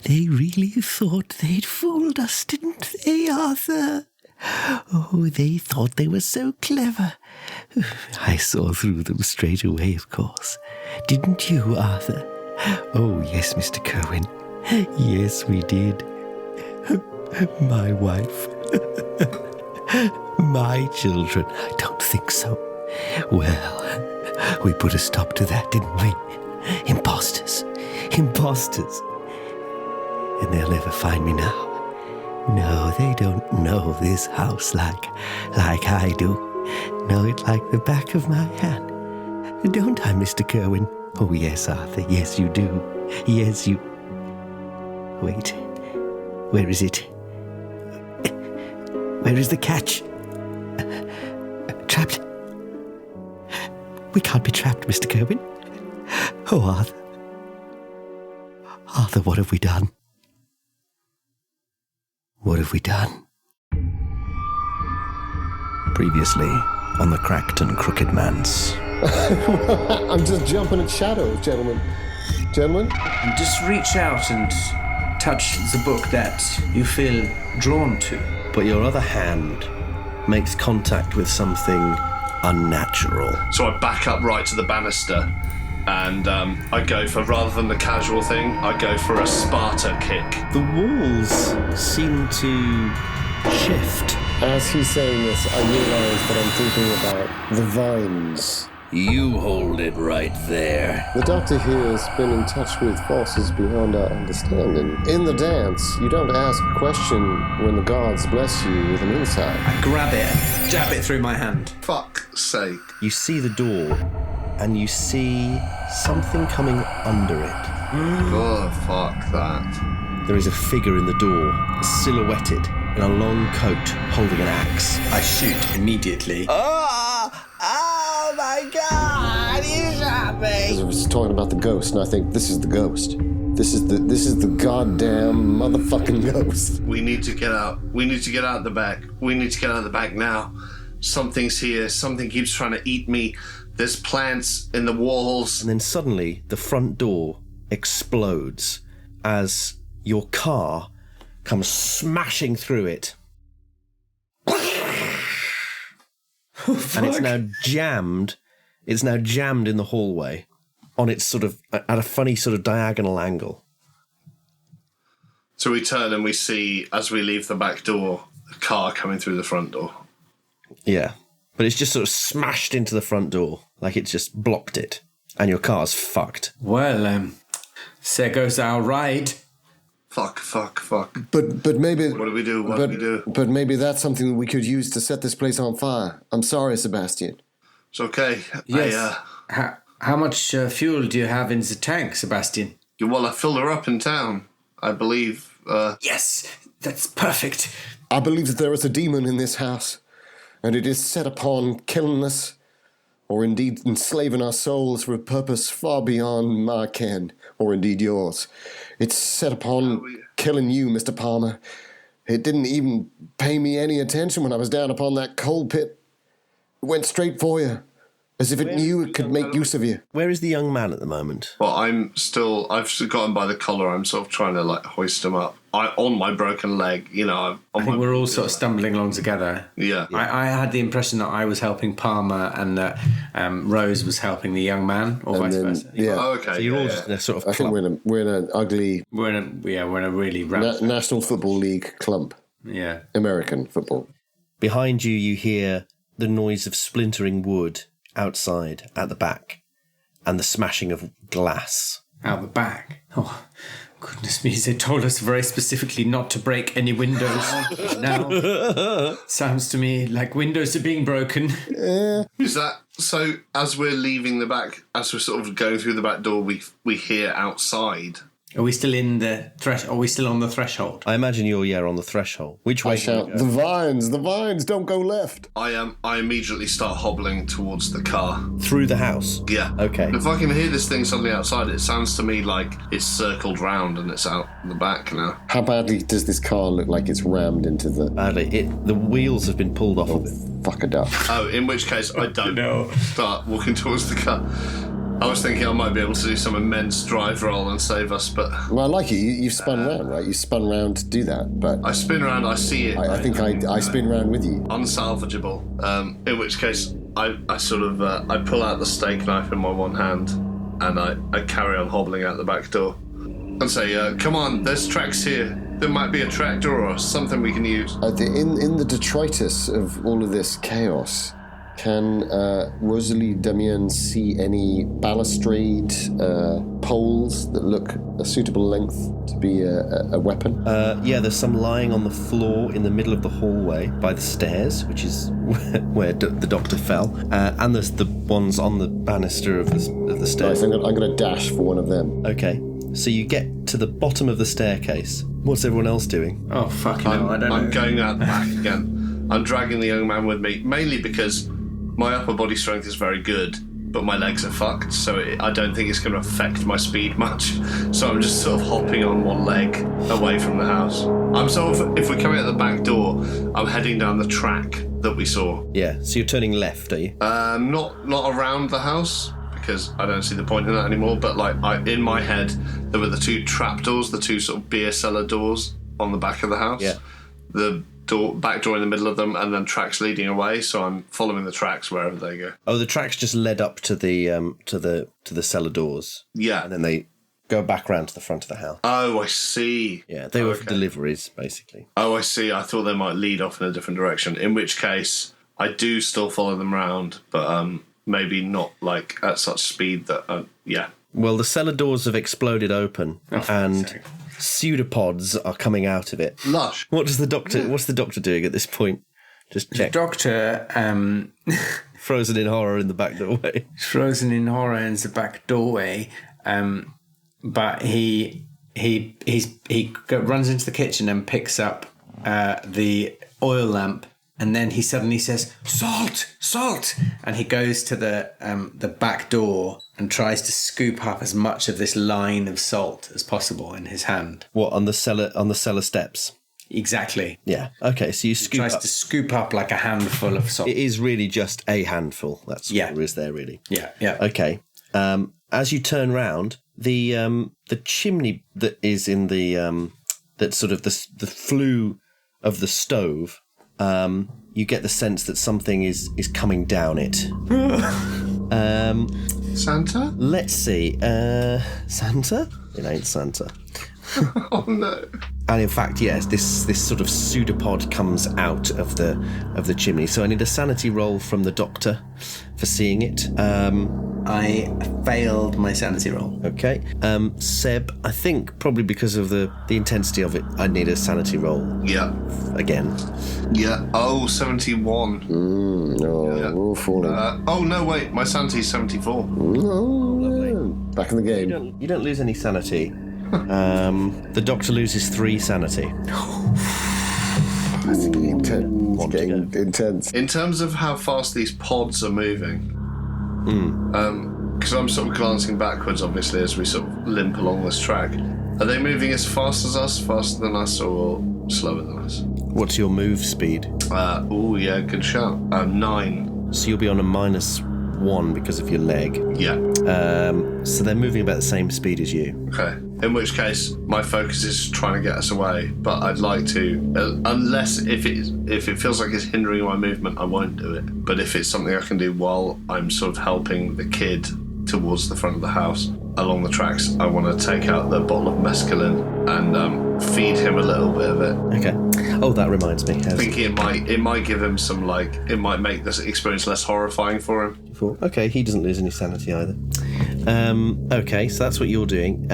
They really thought they'd fooled us, didn't they, Arthur? Oh, they thought they were so clever. I saw through them straight away, of course. Didn't you, Arthur? Oh, yes, Mr. Cohen. Yes, we did. My wife. My children. I don't think so. Well, we put a stop to that, didn't we? Imposters. Imposters. And they'll never find me now. No, they don't know this house like I do. Know it like the back of my hand. Don't I, Mr. Kerwin? Oh, yes, Arthur. Yes, you do. Yes, you... Wait. Where is it? Where is the catch? Trapped. We can't be trapped, Mr. Kerwin. Oh, Arthur. Arthur, what have we done? What have we done? Previously on the Cracked and Crook'd Manse. I'm just jumping at shadows, gentlemen. Gentlemen? And just reach out and touch the book that you feel drawn to. But your other hand makes contact with something unnatural. So I back up right to the banister and I go for, rather than the casual thing, I go for a Sparta kick. The walls seem to shift. As he's saying this, I realise that I'm thinking about the vines. You hold it right there. The doctor here has been in touch with forces beyond our understanding. In the dance, you don't ask a question when the gods bless you with an insight. I grab it and jab it through my hand. Fuck's sake. You see the door, and you see something coming under it. Oh, fuck that. There is a figure in the door, silhouetted in a long coat, holding an axe. I shoot immediately. Oh my God! You shot me! Because I was talking about the ghost, and I think this is the ghost. This is the goddamn motherfucking ghost. We need to get out. We need to get out the back. We need to get out the back now. Something's here. Something keeps trying to eat me. There's plants in the walls. And then suddenly, the front door explodes as your car comes smashing through it. And it's now jammed. It's now jammed in the hallway on its sort of, at a funny sort of diagonal angle. So we turn and we see, as we leave the back door, a car coming through the front door. Yeah. But it's just sort of smashed into the front door, like it's just blocked it. And your car's fucked. Well, there goes our ride. Fuck. But maybe... What do we do? But maybe that's something we could use to set this place on fire. I'm sorry, Sebastian. It's okay. Yes. How much fuel do you have in the tank, Sebastian? Well, I filled her up in town, I believe. Yes, that's perfect. I believe that there is a demon in this house, and it is set upon killing us, or indeed enslaving our souls for a purpose far beyond my ken, or indeed yours. It's set upon killing you, Mr. Palmer. It didn't even pay me any attention when I was down upon that coal pit. It went straight for you, as if it knew it could make use of you. Where is the young man at the moment? Well, I've still got him by the collar. I'm sort of trying to, hoist him up. On my broken leg, I think we're all sort of stumbling along together. Yeah. I had the impression that I was helping Palmer and that Rose was helping the young man, or vice versa. Yeah. Oh, okay. So you're all just in a sort of I think we're in an ugly... We're in a really... National Football League clump. Yeah. American football. Behind you, you hear the noise of splintering wood outside at the back and the smashing of glass. Out the back? Oh, goodness me, they told us very specifically not to break any windows. Now, sounds to me like windows are being broken. Is that... So, as we're leaving the back, as we're sort of going through the back door, we hear outside... Are we still in the Are we still on the threshold? I imagine you're on the threshold. Which way? I shout, the vines, don't go left. I immediately start hobbling towards the car. Through the house? Yeah. Okay. If I can hear this thing suddenly outside, it sounds to me like it's circled round and it's out the back now. How badly does this car look like it's rammed into the... Badly. The wheels have been pulled off of it. fuck it up. Oh, in which case I don't start walking towards the car. I was thinking I might be able to do some immense drive roll and save us, but... Well, I like it. You've spun round, right? You spun round to do that, but... I spin around, I see it. I think I spin round with you. Unsalvageable. In which case, I sort of... I pull out the steak knife in my one hand, and I carry on hobbling out the back door. And say, come on, there's tracks here. There might be a tractor or something we can use. In the detritus of all of this chaos... Can Rosalie Damien see any balustrade poles that look a suitable length to be a weapon? Yeah, there's some lying on the floor in the middle of the hallway by the stairs, which is where the doctor fell, and there's the ones on the banister of the stairs. Right, so I'm going to dash for one of them. Okay, so you get to the bottom of the staircase. What's everyone else doing? Oh, fucking hell, I don't know. I'm going out the back again. I'm dragging the young man with me, mainly because my upper body strength is very good, but my legs are fucked, so I don't think it's going to affect my speed much. So I'm just sort of hopping on one leg away from the house. I'm sort of, if we're coming out the back door, I'm heading down the track that we saw. Yeah, so you're turning left, are you? Not around the house, because I don't see the point in that anymore, but in my head, there were the two trapdoors, the two sort of beer cellar doors on the back of the house. Yeah. The back door in the middle of them, and then tracks leading away. So I'm following the tracks wherever they go. Oh, the tracks just led up to the cellar doors. Yeah, and then they go back round to the front of the house. Oh, I see. Yeah, they were for deliveries, basically. Oh, I see. I thought they might lead off in a different direction. In which case, I do still follow them round, but maybe not like at such speed that. Yeah. Well, the cellar doors have exploded open, and pseudopods are coming out of it. Lush. What's the doctor doing at this point? Just check. The doctor, frozen in horror in the back doorway. Frozen in horror in the back doorway, but he runs into the kitchen and picks up the oil lamp. And then he suddenly says, "Salt, salt!" And he goes to the back door and tries to scoop up as much of this line of salt as possible in his hand. What, on the cellar steps? Exactly. Yeah. Okay. So you scoop. He tries to scoop up like a handful of salt. It is really just a handful. That's what there is there, really. Yeah. Yeah. Okay. As you turn round, the chimney that is in the that sort of the flue of the stove. You get the sense that something is coming down it. Santa? Let's see. Santa? It ain't Santa. Oh no. And in fact, yes, this sort of pseudopod comes out of the chimney. So I need a sanity roll from the doctor for seeing it. I failed my sanity roll. Okay. Seb, I think probably because of the intensity of it, I need a sanity roll. Yeah. Again. Yeah. Oh, 71. We're all falling. Oh, no, wait. My sanity's 74. Lovely. Back in the game. You don't lose any sanity. The doctor loses 3 sanity. That's getting intense. It's getting intense. In terms of how fast these pods are moving, because I'm sort of glancing backwards, obviously, as we sort of limp along this track. Are they moving as fast as us, faster than us, or slower than us? What's your move speed? Oh, yeah, good shout. 9. So you'll be on a -1 because of your leg. Yeah. So they're moving about the same speed as you. Okay. In which case, my focus is trying to get us away. But I'd like to, unless if it feels like it's hindering my movement, I won't do it. But if it's something I can do while I'm sort of helping the kid towards the front of the house along the tracks, I want to take out the bottle of mescaline and feed him a little bit of it. Okay. Oh, that reminds me. Thinking it might give him some it might make this experience less horrifying for him. Okay, he doesn't lose any sanity either. Okay, so that's what you're doing.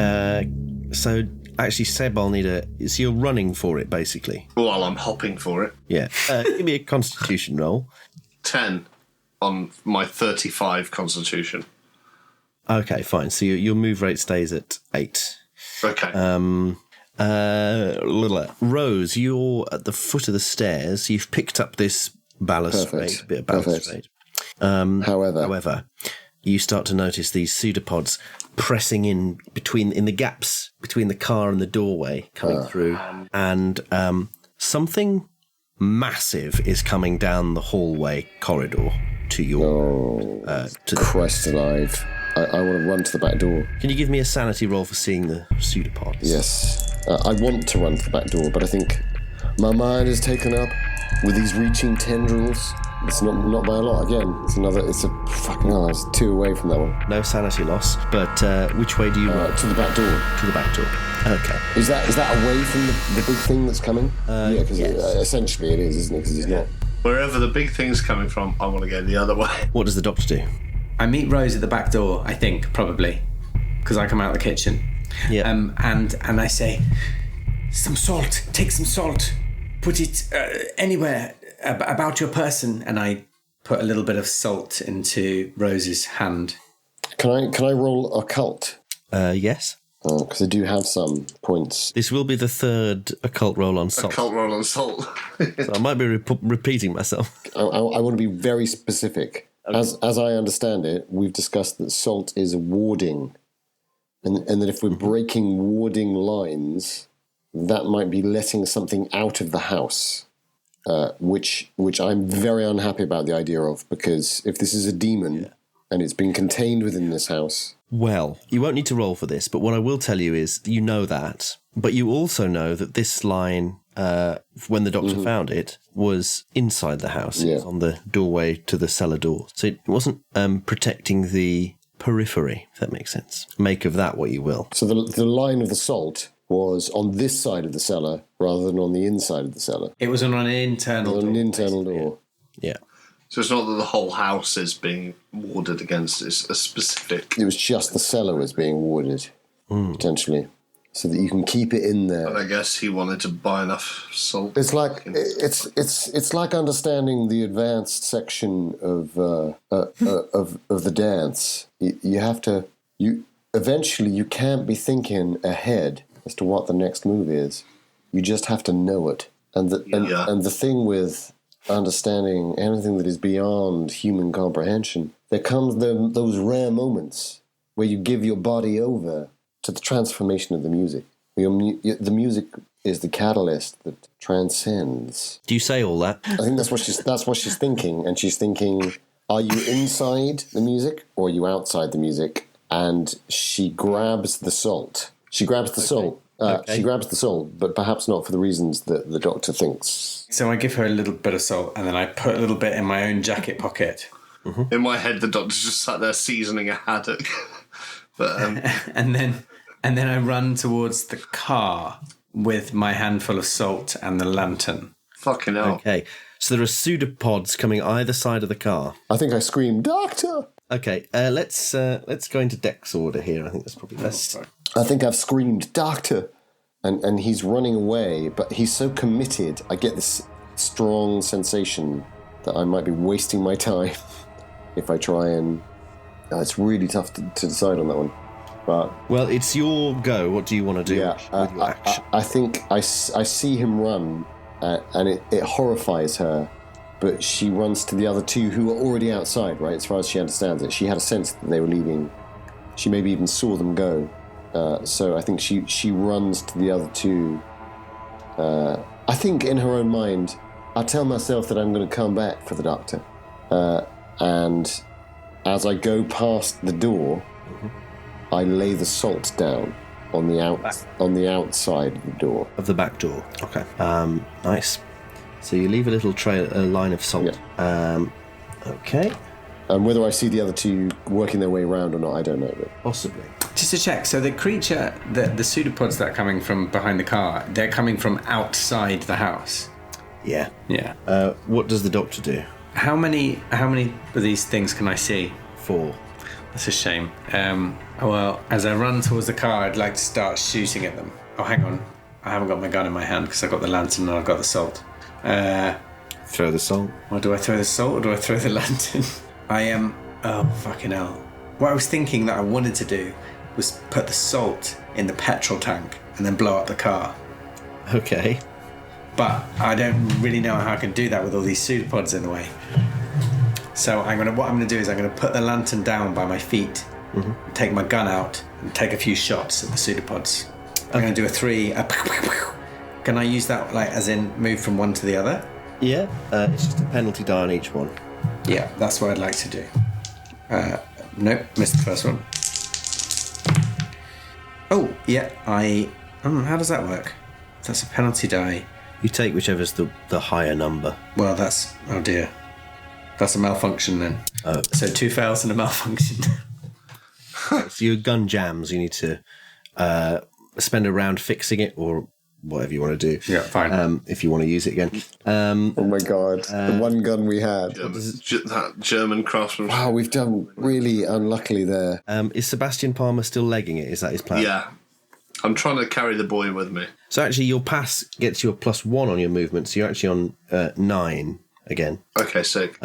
So actually, Seb, I'll need so you're running for it, basically. Well, I'm hopping for it. Yeah. Give me a Constitution roll. 10 on my 35 Constitution. Okay, fine. So your move rate stays at 8. Okay. Rose, you're at the foot of the stairs. You've picked up this balustrade, bit of balustrade. However, you start to notice these pseudopods pressing in the gaps between the car and the doorway coming through, and something massive is coming down the hallway corridor to your... to the... Christ alive. I want to run to the back door. Can you give me a sanity roll for seeing the pseudopods? Yes. I want to run to the back door, but I think my mind is taken up with these reaching tendrils. It's not by a lot again. It's a fucking hell. It's 2 away from that one. No sanity loss, but which way do you run? To the back door. To the back door. Okay. Is that away from the big thing that's coming? Yeah, because essentially it is, isn't it? Because it's not. Wherever the big thing's coming from, I want to go the other way. What does the doctor do? I meet Rose at the back door, I think, probably, because I come out of the kitchen. Yeah. And I say, some salt, take some salt, put it anywhere about your person. And I put a little bit of salt into Rose's hand. Can I roll occult? Yes. Because I do have some points. This will be the third occult roll on salt. Occult roll on salt. So I might be repeating myself. I want to be very specific. As I understand it, we've discussed that salt is warding, and that if we're breaking warding lines, that might be letting something out of the house, which I'm very unhappy about the idea of, because if this is a demon and it's been contained within this house... Well, you won't need to roll for this, but what I will tell you is you know that, but you also know that this line... when the doctor found it, was inside the house. Yeah. It was on the doorway to the cellar door. So it wasn't protecting the periphery, if that makes sense. Make of that what you will. So the line of the salt was on this side of the cellar rather than on the inside of the cellar. It was on an internal door. On an internal door. Yeah. So it's not that the whole house is being warded against, it's a specific... It was just the cellar was being warded, potentially. So that you can keep it in there. But I guess he wanted to buy enough salt. It's like it's like understanding the advanced section of the dance. You have to eventually you can't be thinking ahead as to what the next move is. You just have to know it. And the thing with understanding anything that is beyond human comprehension, there comes those rare moments where you give your body over to the transformation of the music. The music is the catalyst that transcends. Do you say all that? I think that's what she's thinking, and she's thinking, are you inside the music or are you outside the music? And she grabs the salt. She grabs the salt. She grabs the salt, but perhaps not for the reasons that the doctor thinks. So I give her a little bit of salt, and then I put a little bit in my own jacket pocket. In my head, the doctor's just sat there seasoning a haddock. But and then I run towards the car with my handful of salt and the lantern. Fucking hell. Okay. So there are pseudopods coming either side of the car. I think I screamed, "Doctor!" Okay, let's go into Dex order here. I think that's probably best. I think I've screamed, "Doctor!" And he's running away, but he's so committed. I get this strong sensation that I might be wasting my time if I try and... it's really tough to decide on that one. But well, it's your go. What do you want to do? yeah, with your action? I think I see him run, and it horrifies her. But she runs to the other two who are already outside, right? As far as she understands it, she had a sense that they were leaving. She maybe even saw them go. So I think she runs to the other two. I think in her own mind, I tell myself that I'm going to come back for the doctor, and as I go past the door, I lay the salt down on the outside of the door. Of the back door. Okay. Nice. So you leave a little line of salt. Yeah. Okay. And whether I see the other two working their way around or not, I don't know. But Possibly. Just to check, so the creature, the pseudopods that are coming from behind the car, they're coming from outside the house. Yeah. Yeah. What does the doctor do? How many of these things can I see? 4. That's a shame. Well, as I run towards the car, I'd like to start shooting at them. Oh, hang on. I haven't got my gun in my hand because I've got the lantern and I've got the salt. Throw the salt. Well, do I throw the salt or do I throw the lantern? Oh, fucking hell. What I was thinking that I wanted to do was put the salt in the petrol tank and then blow up the car. Okay. But I don't really know how I can do that with all these pseudopods in the way. So what I'm going to do is I'm going to put the lantern down by my feet, take my gun out, and take a few shots at the pseudopods. I'm going to do a 3. Can I use that, like, as in move from one to the other? Yeah, it's just a penalty die on each one. Yeah, that's what I'd like to do. Nope, missed the first one. Oh, yeah, how does that work? That's a penalty die. You take whichever's the higher number. Well, that's... Oh, dear. That's a malfunction, then. Oh. So 2 fails and a malfunction. So your gun jams, you need to spend a round fixing it or whatever you want to do. Yeah, fine. If you want to use it again. Oh my god, the one gun we had. That German craftsman. Wow, we've done really unluckily there. Is Sebastian Palmer still legging it? Is that his plan? Yeah. I'm trying to carry the boy with me. So actually your pass gets you a +1 on your movement, so you're actually on 9 again. Okay, sick.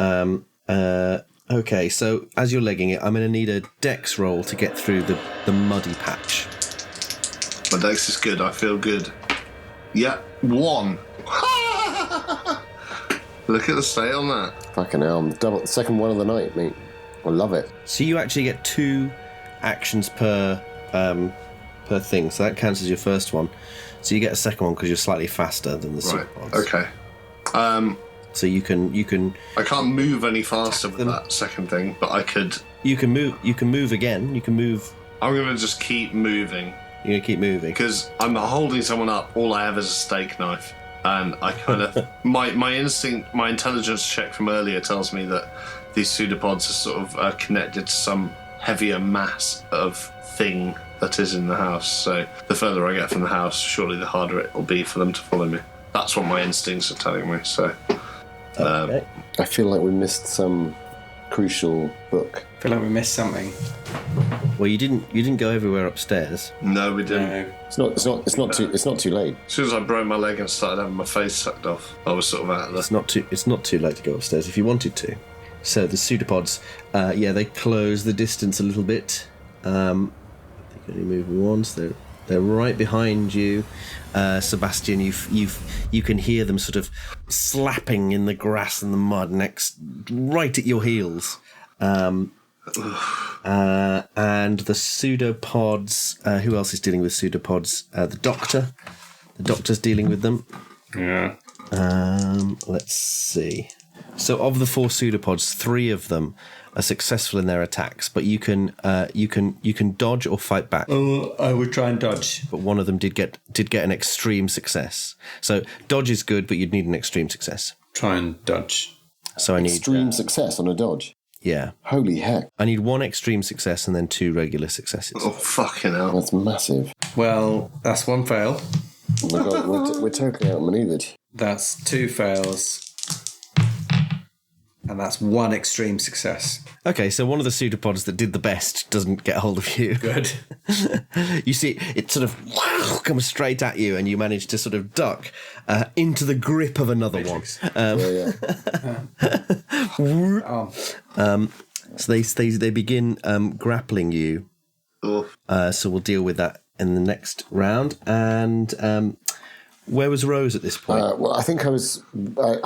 Okay, so as you're legging it, I'm going to need a dex roll to get through the muddy patch. My dex is good. I feel good. Yeah, 1. Look at the state on that. Fucking hell, double, second one of the night, mate. I love it. So you actually get 2 actions per thing, so that counts as your first one. So you get a second one because you're slightly faster than the Right, superpods. okay. So you can. I can't move any faster with that second thing, but I could. You can move. You can move again. You can move. I'm gonna just keep moving You're gonna keep moving. because I'm holding someone up. All I have is a steak knife, and I kind of my instinct, my intelligence check from earlier tells me that these pseudopods are sort of connected to some heavier mass of thing that is in the house. So the further I get from the house, surely the harder it will be for them to follow me. That's what my instincts are telling me. So. Okay. I feel like we missed some crucial book. I feel like we missed something. Well, you didn't go everywhere upstairs. No, we didn't. No. It's not too late. As soon as I broke my leg and started having my face sucked off, I was sort of out of the... It's not too late to go upstairs if you wanted to. So the pseudopods, they close the distance a little bit. They can only move once. They're right behind you, Sebastian. You can hear them sort of slapping in the grass and the mud right at your heels. And the pseudopods. Who else is dealing with pseudopods? The doctor. The doctor's dealing with them. Yeah. Let's see. So of the 4 pseudopods, 3 of them are successful in their attacks, but you can dodge or fight back. Oh, I would try and dodge. But one of them did get an extreme success. So dodge is good, but you'd need an extreme success. Try and dodge. So I need Extreme success on a dodge. Yeah. Holy heck, I need 1 extreme success and then 2 regular successes. Oh, fucking hell. that's massive. Well, that's 1 fail. Oh my god, we're totally outmaneuvered. That's 2 fails. And that's 1 extreme success. Okay, so one of the pseudopods that did the best doesn't get hold of you. Good. You see, it sort of comes straight at you, and you manage to sort of duck into the grip of another one. So they begin grappling you. Oh. So we'll deal with that in the next round. And where was Rose at this point? Well, I think I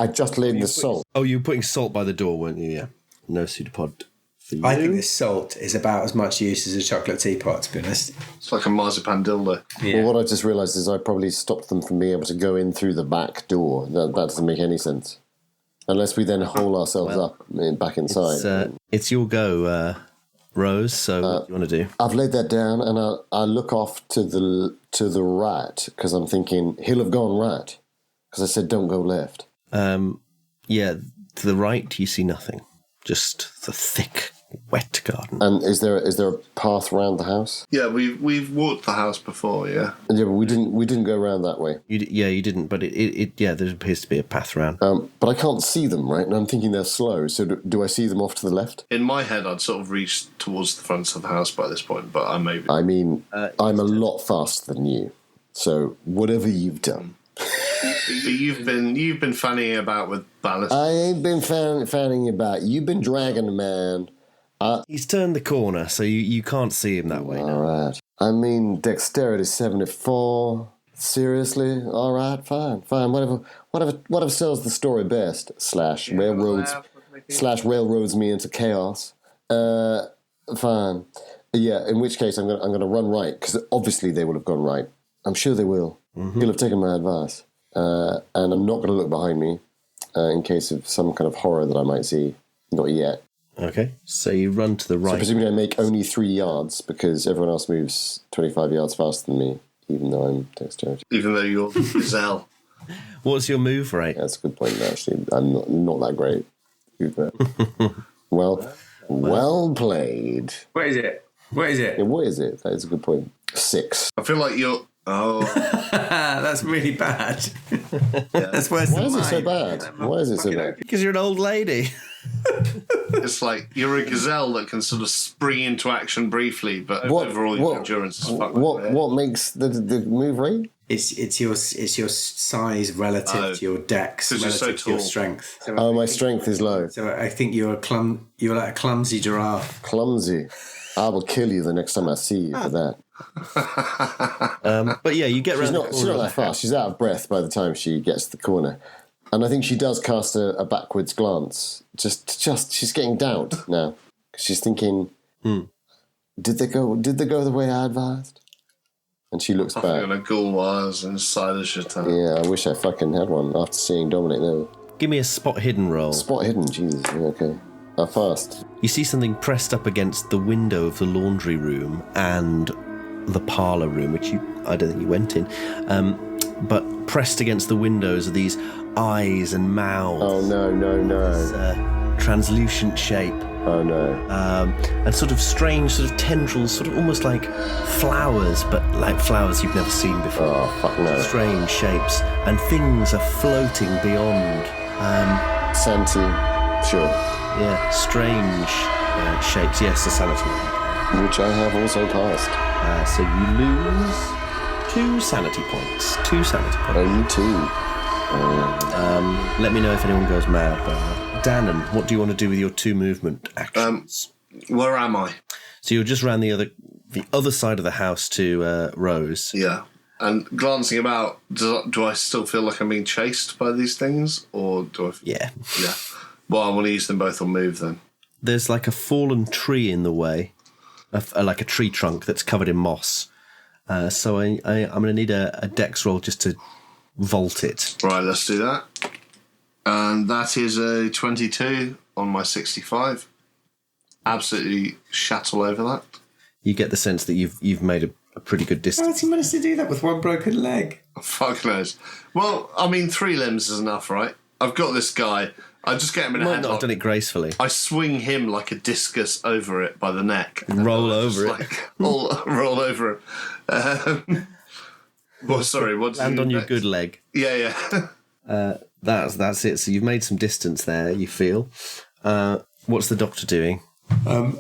just laid the salt. Oh, you were putting salt by the door, weren't you? Yeah. No pseudopod for you. I think this salt is about as much use as a chocolate teapot, to be honest. It's like a marzipan dildo. Yeah. Well, what I just realised is I probably stopped them from being able to go in through the back door. That doesn't make any sense. Unless we then hole ourselves up back inside. It's your go, Rose. So what do you want to do? I've laid that down, and I look off to the right because I'm thinking he'll have gone right because I said don't go left. Yeah, to the right you see nothing, just the thick, wet garden. And is there a path around the house? Yeah, we've walked the house before, yeah. Yeah, but we didn't go around that way. You didn't, but there appears to be a path around. But I can't see them, right? And I'm thinking they're slow. So do I see them off to the left? In my head, I'd sort of reached towards the front of the house by this point, but I maybe... I mean, I'm a lot faster than you. So whatever you've done. But you've been fanning about with ballast. I ain't been fanning about. You've been dragging the man. He's turned the corner, so you can't see him that way now. All right. I mean, dexterity 74. Seriously? All right, fine. Whatever sells the story best. / railroads me into chaos. Fine. Yeah. In which case, I'm gonna run right because obviously they will have gone right. I'm sure they will. He'll have taken my advice, and I'm not gonna look behind me. in case of some kind of horror that I might see. Not yet. Okay, so you run to the So right. presumably I make only 3 yards because everyone else moves 25 yards faster than me, even though I'm dexterity. Even though you're gazelle. What's your move rate? That's a good point, actually. I'm not that great. Well played. What is it? Yeah, what is it? That is a good point. 6. I feel like you're... Oh, That's really bad. That's worse Why than is it so mine. bad? Why is it so bad? Because you're an old lady. it's like you're a gazelle that can sort of spring into action briefly, but overall your endurance is fucked. What makes the move rate? It's your size relative to your dex, 'Cause you're relative so to your tall. strength. So Oh, my strength is low. So I think you're like a clumsy giraffe. Clumsy. I will kill you the next time I see you for that. But yeah, you get She's around not that fast. She's out of breath by the time she gets to the corner. And I think she does cast a backwards glance. Just she's getting doubt now. She's thinking, did they go the way I advised? And she looks I'm back. gonna ghoul wires inside of shit. Yeah, I wish I fucking had one after seeing Dominic there. Give me a spot hidden roll. Spot hidden, Jesus. Yeah, okay. How fast? You see something pressed up against the window of the laundry room and the parlour room, which I don't think you went in. But pressed against the windows are these eyes and mouths. Oh, no. This, translucent shape. Oh, no. And sort of strange sort of tendrils, sort of almost like flowers, but like flowers you've never seen before. Oh, fuck no. Strange shapes. And things are floating beyond. Santi. Sure. Yeah, strange shapes. Yes, the sanity. Which I have also cast. So you lose 2 sanity points. 2 sanity points. Only 2. Let me know if anyone goes mad. Danann, what do you want to do with your 2 movement actions? Where am I? So you're just around the other side of the house to Rose. Yeah. And glancing about, do I still feel like I'm being chased by these things? Or do I... Yeah. Yeah. Well, I want to use them both on move then. There's like a fallen tree in the way, like a tree trunk that's covered in moss. So I'm going to need a dex roll just to vault it. Right, let's do that. And that is a 22 on my 65. Absolutely shat all over that. You get the sense that you've made a pretty good distance. How has he managed to do that with one broken leg? Fuck knows. Well, I mean, 3 limbs is enough, right? I've got this guy. I just get him in a Might not have headlock. done it gracefully. I swing him like a discus over it by the neck. Roll over it. Roll over him. Well, sorry. What Land on your good leg. Yeah. That's it. So you've made some distance there, you feel. What's the doctor doing? You're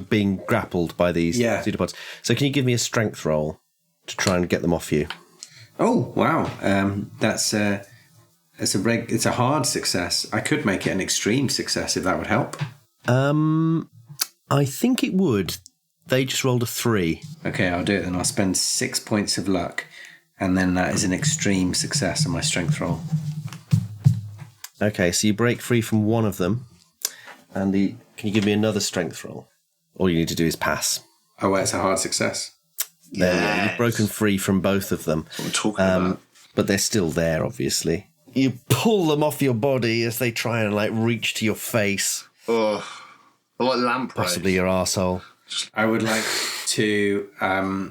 being grappled by these pseudopods. So can you give me a strength roll to try and get them off you? Oh, wow. It's a hard success. I could make it an extreme success if that would help. I think it would. They just rolled a 3. Okay, I'll do it then. I'll spend 6 points of luck, and then that is an extreme success on my strength roll. Okay, so you break free from one of them. And can you give me another strength roll? All you need to do is pass. Oh, well, it's a hard success. Yeah, you've broken free from both of them. I'm talking about. But they're still there, obviously. You pull them off your body as they try and reach to your face. Oh, I like lamprey. Possibly your arsehole. I would like to... I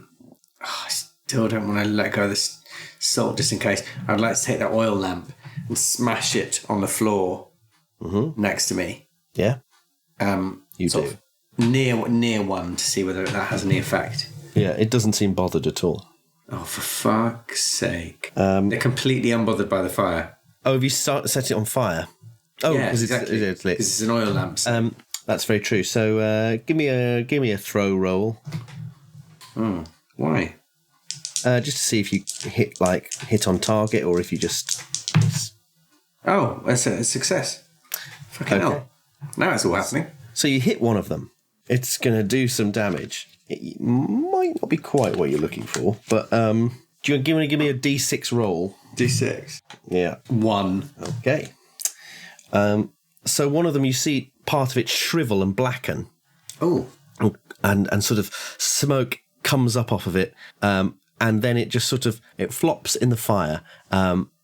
still don't want to let go of this salt just in case. I'd like to take that oil lamp and smash it on the floor next to me. Yeah? You do. Near one to see whether that has any effect. Yeah, it doesn't seem bothered at all. Oh, for fuck's sake. They're completely unbothered by the fire. Oh, have you set it on fire? Oh, yeah, because exactly. it's lit. Because it's an oil lamp. So. That's very true. So give me a throw roll. Oh, why? Just to see if you hit on target or if you just... Oh, that's a success. Fucking hell. Now it's all happening. So you hit one of them. It's going to do some damage. It might not be quite what you're looking for, but do you want to give me a D6 roll? D6. Yeah. 1. Okay. So one of them, you see part of it shrivel and blacken. Oh. And sort of smoke comes up off of it, and then it just it flops in the fire,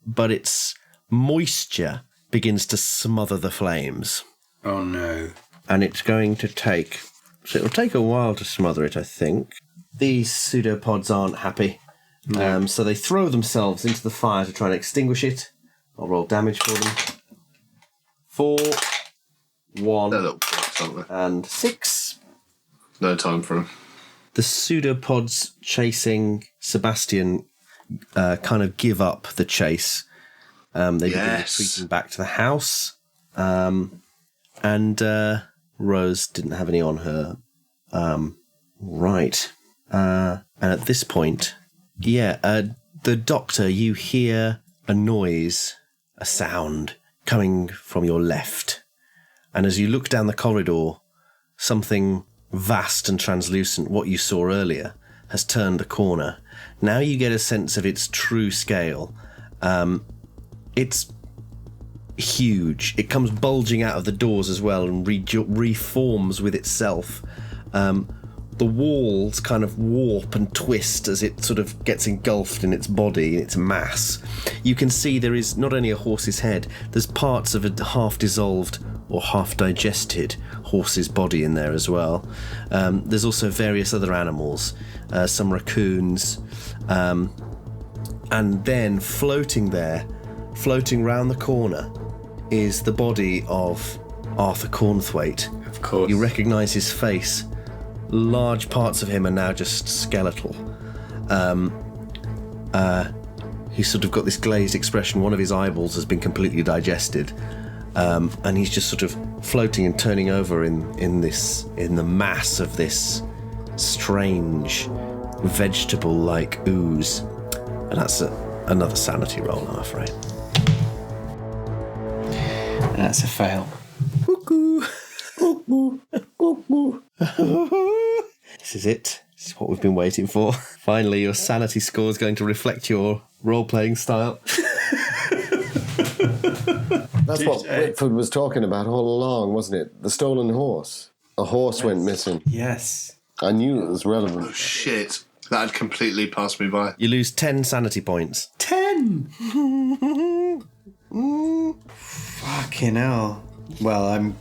but it's moisture begins to smother the flames. Oh no. And it's going to take... So it'll take a while to smother it, I think. These pseudopods aren't happy. No. So they throw themselves into the fire to try and extinguish it. I'll roll damage for them. 4, 1, They're little pricks, aren't they? and 6. No time for them. The pseudopods chasing Sebastian kind of give up the chase. They begin retreating back to the house. And Rose didn't have any on her. Right. And at this point, the doctor, you hear a noise, a sound coming from your left. And as you look down the corridor, something vast and translucent, what you saw earlier, has turned a corner. Now you get a sense of its true scale. It's huge. It comes bulging out of the doors as well and reforms with itself. The walls kind of warp and twist as it sort of gets engulfed in its body, in its mass. You can see there is not only a horse's head, there's parts of a half-dissolved or half-digested horse's body in there as well. There's also various other animals, some raccoons, and then floating round the corner, is the body of Arthur Cornthwaite. Of course. You recognise his face. Large parts of him are now just skeletal. He's sort of got this glazed expression. One of his eyeballs has been completely digested. And he's just sort of floating and turning over in the mass of this strange vegetable-like ooze. And that's another sanity roll, I'm afraid. And that's a fail. Cuckoo. This is it. This is what we've been waiting for. Finally, your sanity score is going to reflect your role-playing style. That's what Whitford was talking about all along, wasn't it? The stolen horse. A horse went missing. Yes. I knew it was relevant. Oh, shit. That had completely passed me by. You lose 10 sanity points. 10! Fucking hell. Well,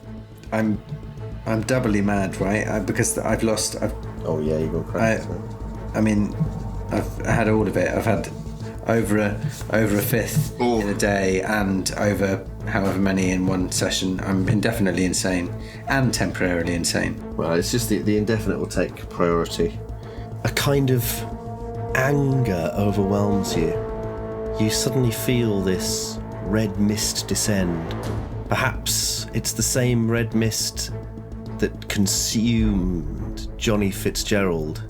I'm doubly mad, right? Because I've lost. Oh yeah, you got credit. I mean, I've had all of it. I've had over a fifth in a day, and over however many in one session. I'm indefinitely insane and temporarily insane. Well, it's just the indefinite will take priority. A kind of anger overwhelms you. You suddenly feel this red mist descend. Perhaps it's the same red mist that consumed Johnny Fitzgerald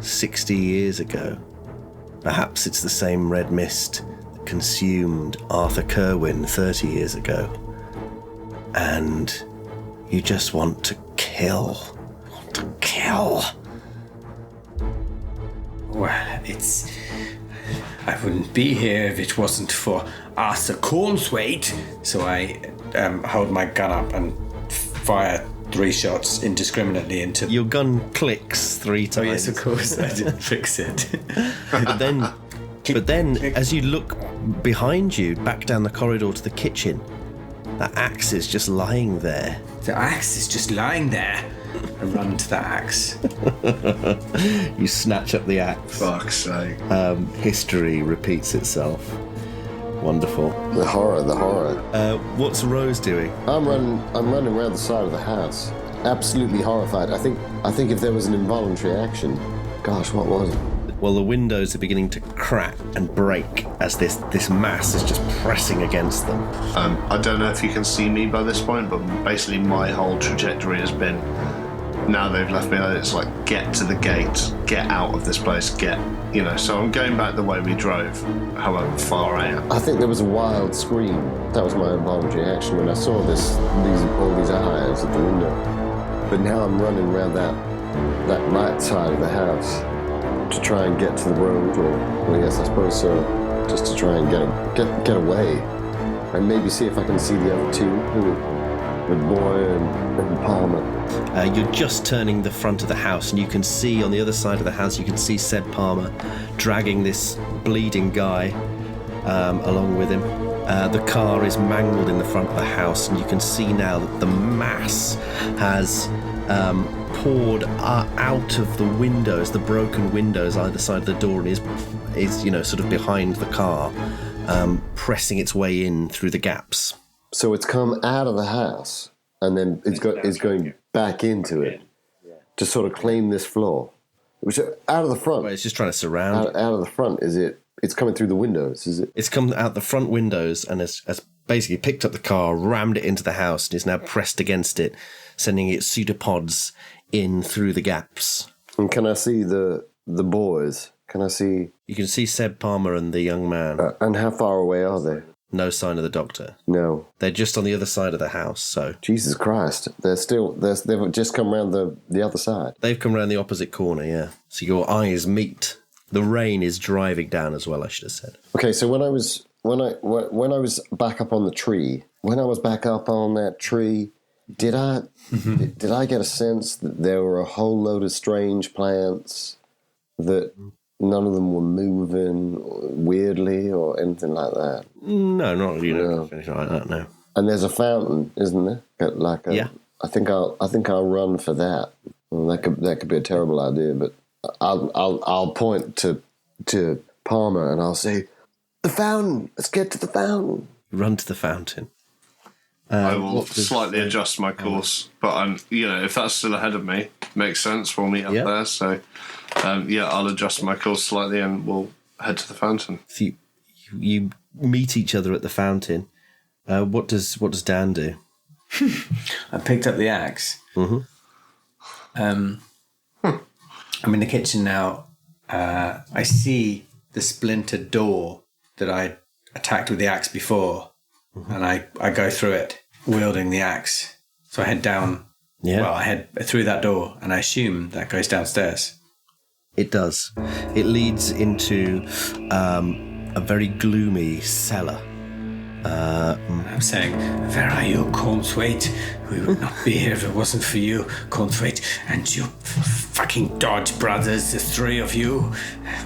60 years ago. Perhaps it's the same red mist that consumed Arthur Kerwin 30 years ago. And you just want to kill. Well, I wouldn't be here if it wasn't for Arthur Cornthwaite. So I hold my gun up and fire 3 shots indiscriminately into... Your gun clicks 3 times. Oh yes, of course, I didn't fix it. But then, as you look behind you, back down the corridor to the kitchen, that axe is just lying there. The axe is just lying there. I run to the axe. You snatch up the axe. Fuck's sake. History repeats itself. Wonderful. The horror. What's Rose doing? I'm running around the side of the house. Absolutely horrified. I think if there was an involuntary action, gosh, what was it? Well, the windows are beginning to crack and break as this mass is just pressing against them. I don't know if you can see me by this point, but basically my whole trajectory has been, now they've left me, it's like, get to the gate, get out of this place, so I'm going back the way we drove, however far I am. I think there was a wild scream. That was my involuntary action when I saw all these eyes at the window. But now I'm running around that right side of the house to try and get to the road, or yes, I suppose so, just to try and get away, and maybe see if I can see the other two, with Boy and Palmer. You're just turning the front of the house, and you can see on the other side of the house, you can see Seb Palmer dragging this bleeding guy along with him. The car is mangled in the front of the house, and you can see now that the mass has poured out of the windows, the broken windows either side of the door, and is sort of behind the car, pressing its way in through the gaps. So it's come out of the house, and then it's going back into it to sort of claim this floor. Which out of the front. Well, it's just trying to surround. Out of the front, is it? It's coming through the windows, is it? It's come out the front windows and has basically picked up the car, rammed it into the house, and is now pressed against it, sending its pseudopods in through the gaps. And can I see the boys? Can I see? You can see Seb Palmer and the young man. And how far away are they? No sign of the doctor. No. They're just on the other side of the house, so... Jesus Christ. They've just come around the other side. They've come around the opposite corner, yeah. So your eyes meet. The rain is driving down as well, I should have said. Okay, so when I was back up on the tree, did I get a sense that there were a whole load of strange plants that none of them were moving weirdly or anything like that? No, not anything like that, no. And there's a fountain, isn't there? Yeah. I think I'll run for that. Well, that could be a terrible idea, but I'll point to Palmer and I'll say, "The fountain! Let's get to the fountain!" Run to the fountain. I will slightly adjust my course, but I'm, if that's still ahead of me, makes sense. We'll meet up there. So, I'll adjust my course slightly and we'll head to the fountain. So you meet each other at the fountain. What does Dan do? I picked up the axe. Mm-hmm. I'm in the kitchen now. I see the splintered door that I attacked with the axe before, and I go through it wielding the axe. So I head down. Yeah. Well, I head through that door, and I assume that goes downstairs. It does. It leads into a very gloomy cellar. I'm saying, "Where are you, Cornthwaite? We would not be here if it wasn't for you, Cornthwaite, and you fucking Dodge brothers, the three of you.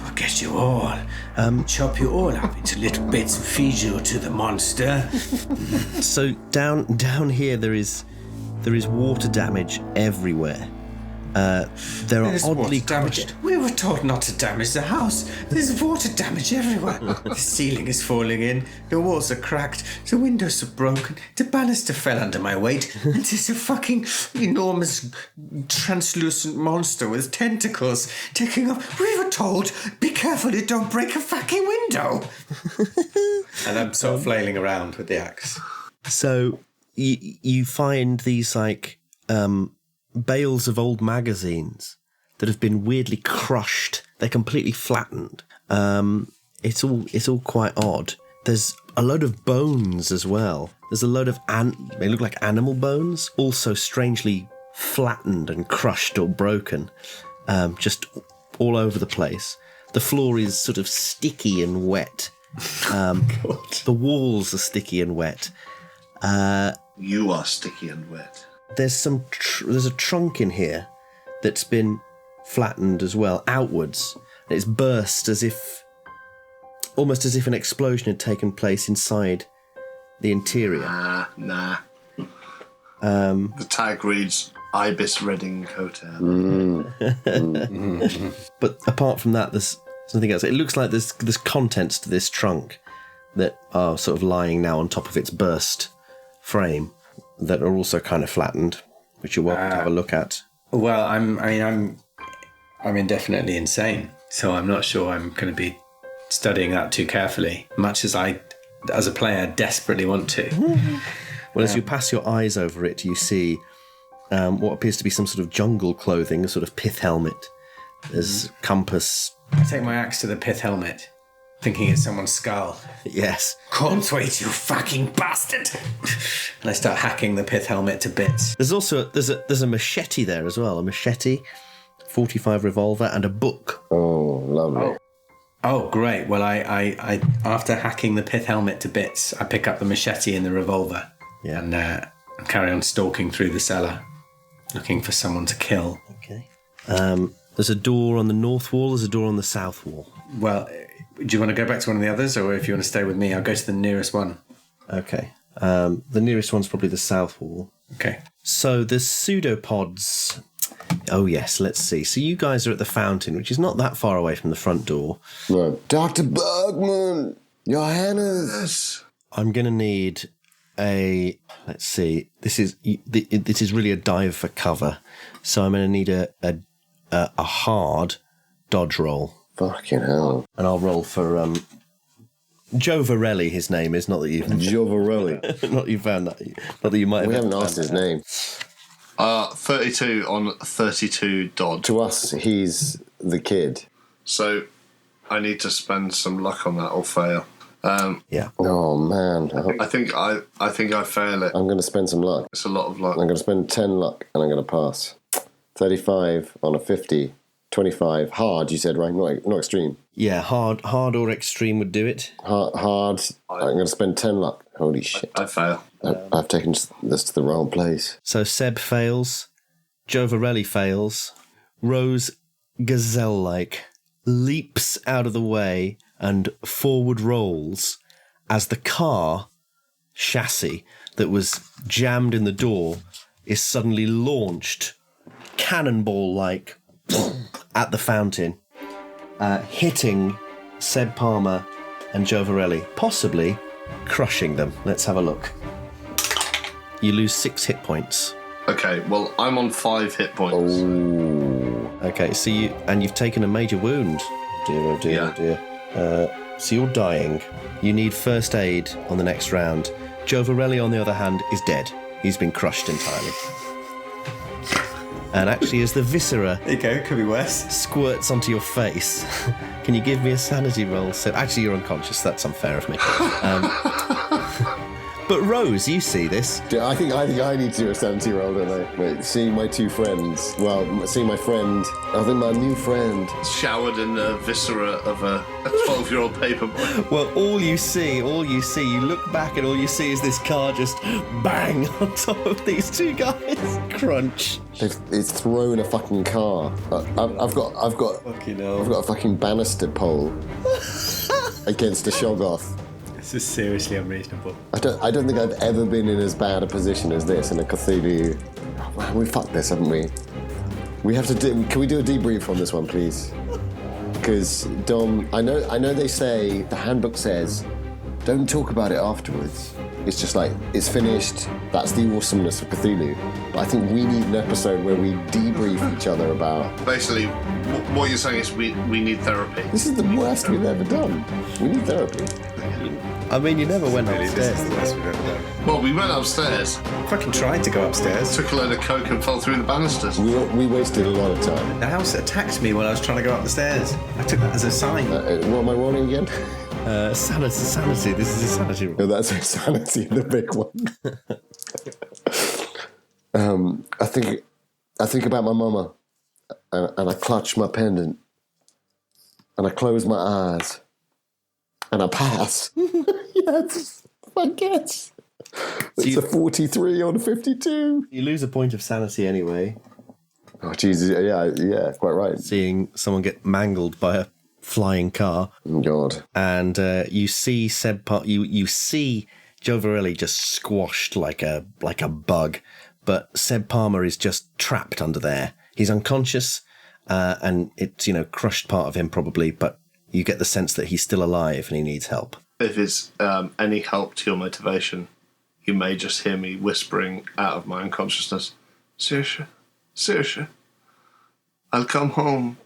We'll get you all. Chop you all up into little bits and feed you to the monster." So down here there is water damage everywhere. There are oddly damaged. We were told not to damage the house. There's water damage everywhere. The ceiling is falling in. The walls are cracked. The windows are broken. The banister fell under my weight. And there's a fucking enormous translucent monster with tentacles taking off. We were told, be careful you don't break a fucking window. And I'm sort of flailing around with the axe. So you find these bales of old magazines that have been weirdly crushed. They're completely flattened. It's all quite odd. There's a load of bones as well. There's a load of they look like animal bones, also strangely flattened and crushed or broken, just all over the place. The floor is sort of sticky and wet. The walls are sticky and wet. You are sticky and wet. There's there's a trunk in here that's been flattened as well, outwards. It's burst almost as if an explosion had taken place inside the interior. Nah. The tag reads Ibis Redding Hotel. But apart from that, there's something else. It looks like there's contents to this trunk that are sort of lying now on top of its burst frame, that are also kind of flattened, which you're welcome to have a look at. Well, I'm indefinitely insane, so I'm not sure I'm going to be studying that too carefully, much as I, as a player, desperately want to. Well, as you pass your eyes over it, you see what appears to be some sort of jungle clothing, a sort of pith helmet. There's compass. I take my axe to the pith helmet, thinking it's someone's skull. Yes. Conthwaite, you fucking bastard! And I start hacking the pith helmet to bits. There's also there's a machete there as well. A machete, 45 revolver, and a book. Oh, lovely. Oh, great. Well, I after hacking the pith helmet to bits, I pick up the machete and the revolver. Yeah. And carry on stalking through the cellar, looking for someone to kill. Okay. There's a door on the north wall. There's a door on the south wall. Well, do you want to go back to one of the others, or if you want to stay with me, I'll go to the nearest one. Okay. The nearest one's probably the south wall. Okay. So the pseudopods... Oh, yes, let's see. So you guys are at the fountain, which is not that far away from the front door. No. Dr. Bergman! Johannes! I'm going to need a... Let's see. This is really a dive for cover. So I'm going to need a hard dodge roll. Fucking hell. And I'll roll for... Joe Varelli, his name is. Not that you've... Joe Varelli. Not that you found that. Not that you might have... We haven't asked his name. 32 on 32 dodge. To us, he's the kid. So I need to spend some luck on that or fail. Yeah. Oh, man. I think I fail it. I'm going to spend some luck. It's a lot of luck. I'm going to spend 10 luck and I'm going to pass. 35 on a 50. 25. Hard, you said, right? Not extreme. Yeah, hard or extreme would do it. Hard. I'm going to spend 10 luck. Holy shit. I fail. I've taken this to the wrong place. So Seb fails. Joe Varelli fails. Rose, gazelle-like, leaps out of the way and forward rolls as the car chassis that was jammed in the door is suddenly launched, cannonball-like, at the fountain, hitting Seb Palmer and Joe Varelli, possibly crushing them. Let's have a look. You lose 6 hit points. Okay, well, I'm on 5 hit points. Ooh. Okay, so you've taken a major wound. Dear, oh dear, Yeah. oh dear. So you're dying. You need first aid on the next round. Joe Varelli, on the other hand, is dead. He's been crushed entirely. And actually, as the viscera There you go, could be worse. squirts onto your face, can you give me a sanity roll? So actually, you're unconscious. That's unfair of me. But Rose, you see this. Yeah, I think I need to do a sanity roll, don't I? Wait, seeing my two friends. Well, seeing my friend. I think my new friend. Showered in the viscera of a 12-year-old paperboy. Well, all you see, you look back and all you see is this car just bang on top of these two guys. Crunch. It's thrown a fucking car. I've got Fucking hell. I've got a fucking banister pole against a Shoggoth. This is seriously unreasonable. I don't think I've ever been in as bad a position as this in a Cthulhu. Oh, man, we fucked this, haven't we? We have to do. Can we do a debrief on this one, please? Because Dom, I know they say the handbook says, don't talk about it afterwards. It's just like it's finished. That's the awesomeness of Cthulhu. But I think we need an episode where we debrief each other about. Basically, what you're saying is we need therapy. This is the worst we've ever done. We need therapy. I mean, you never went This is upstairs. the worst we've ever done. Well, we went upstairs, Fucking tried to go upstairs. took a load of coke and fell through the banisters. We wasted a lot of time. The house attacked me while I was trying to go up the stairs. I took that as a sign. What am I rolling again? Sanity. This is a sanity roll. No, that's insanity, the big one. I think about my mama, and I clutch my pendant, and I close my eyes, and I pass. Yes, I guess. It's a 43 on 52. You lose a point of sanity anyway, Oh, Jesus, yeah, quite right. seeing someone get mangled by a flying car. Oh, God. And you see you see Joe Varelli just squashed like a bug, but Seb Palmer is just trapped under there. He's unconscious, and it's crushed part of him probably, but you get the sense that he's still alive and he needs help. If it's any help to your motivation, you may just hear me whispering out of my unconsciousness, Saoirse, I'll come home.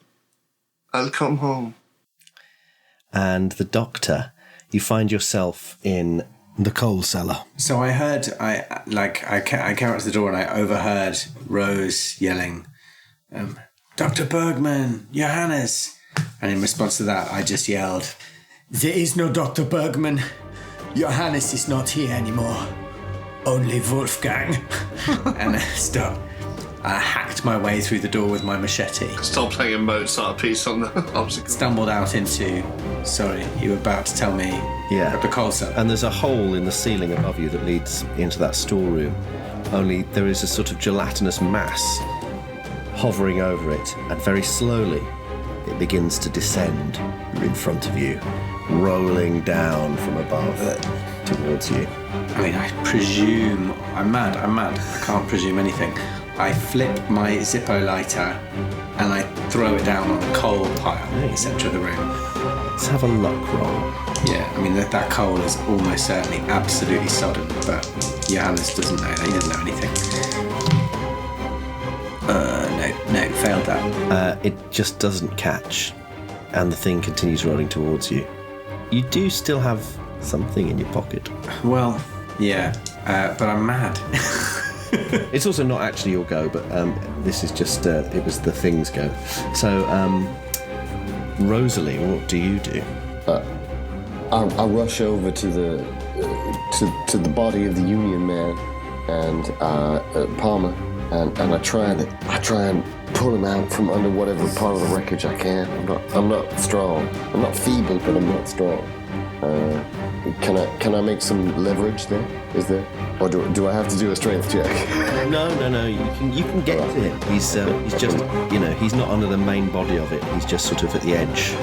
And the doctor, you find yourself in the coal cellar. So I heard, I came out to the door and I overheard Rose yelling, Dr. Bergman, Johannes. And in response to that, I just yelled, there is no Dr. Bergman. Johannes is not here anymore. Only Wolfgang. And I hacked my way through the door with my machete. Stop playing a Mozart piece on the obstacle. Stumbled out into, sorry, you were about to tell me, Yeah. the coal cellar. And there's a hole in the ceiling above you that leads into that storeroom. Only there is a sort of gelatinous mass hovering over it, and very slowly it begins to descend in front of you, rolling down from above towards you. I mean, I presume... I'm mad. I can't presume anything. I flip my Zippo lighter and I throw it down on the coal pile in the centre of the room. Let's have a luck roll. Yeah, I mean, that coal is almost certainly absolutely sodden, but Johannes doesn't know. He doesn't know anything. No, failed that. It just doesn't catch, and the thing continues rolling towards you. You do still have something in your pocket. Well, yeah, but I'm mad. It's also not actually your go, but this is just, it was the thing's go. So, Rosalie, what do you do? I rush over to the body of the Union Man and Palmer, and I try and pull him out from under whatever part of the wreckage I can. I'm not strong. I'm not feeble, but I'm not strong. Can I make some leverage there? Is there, or do I have to do a strength check? No. You can get to him. He's just, he's not under the main body of it. He's just sort of at the edge.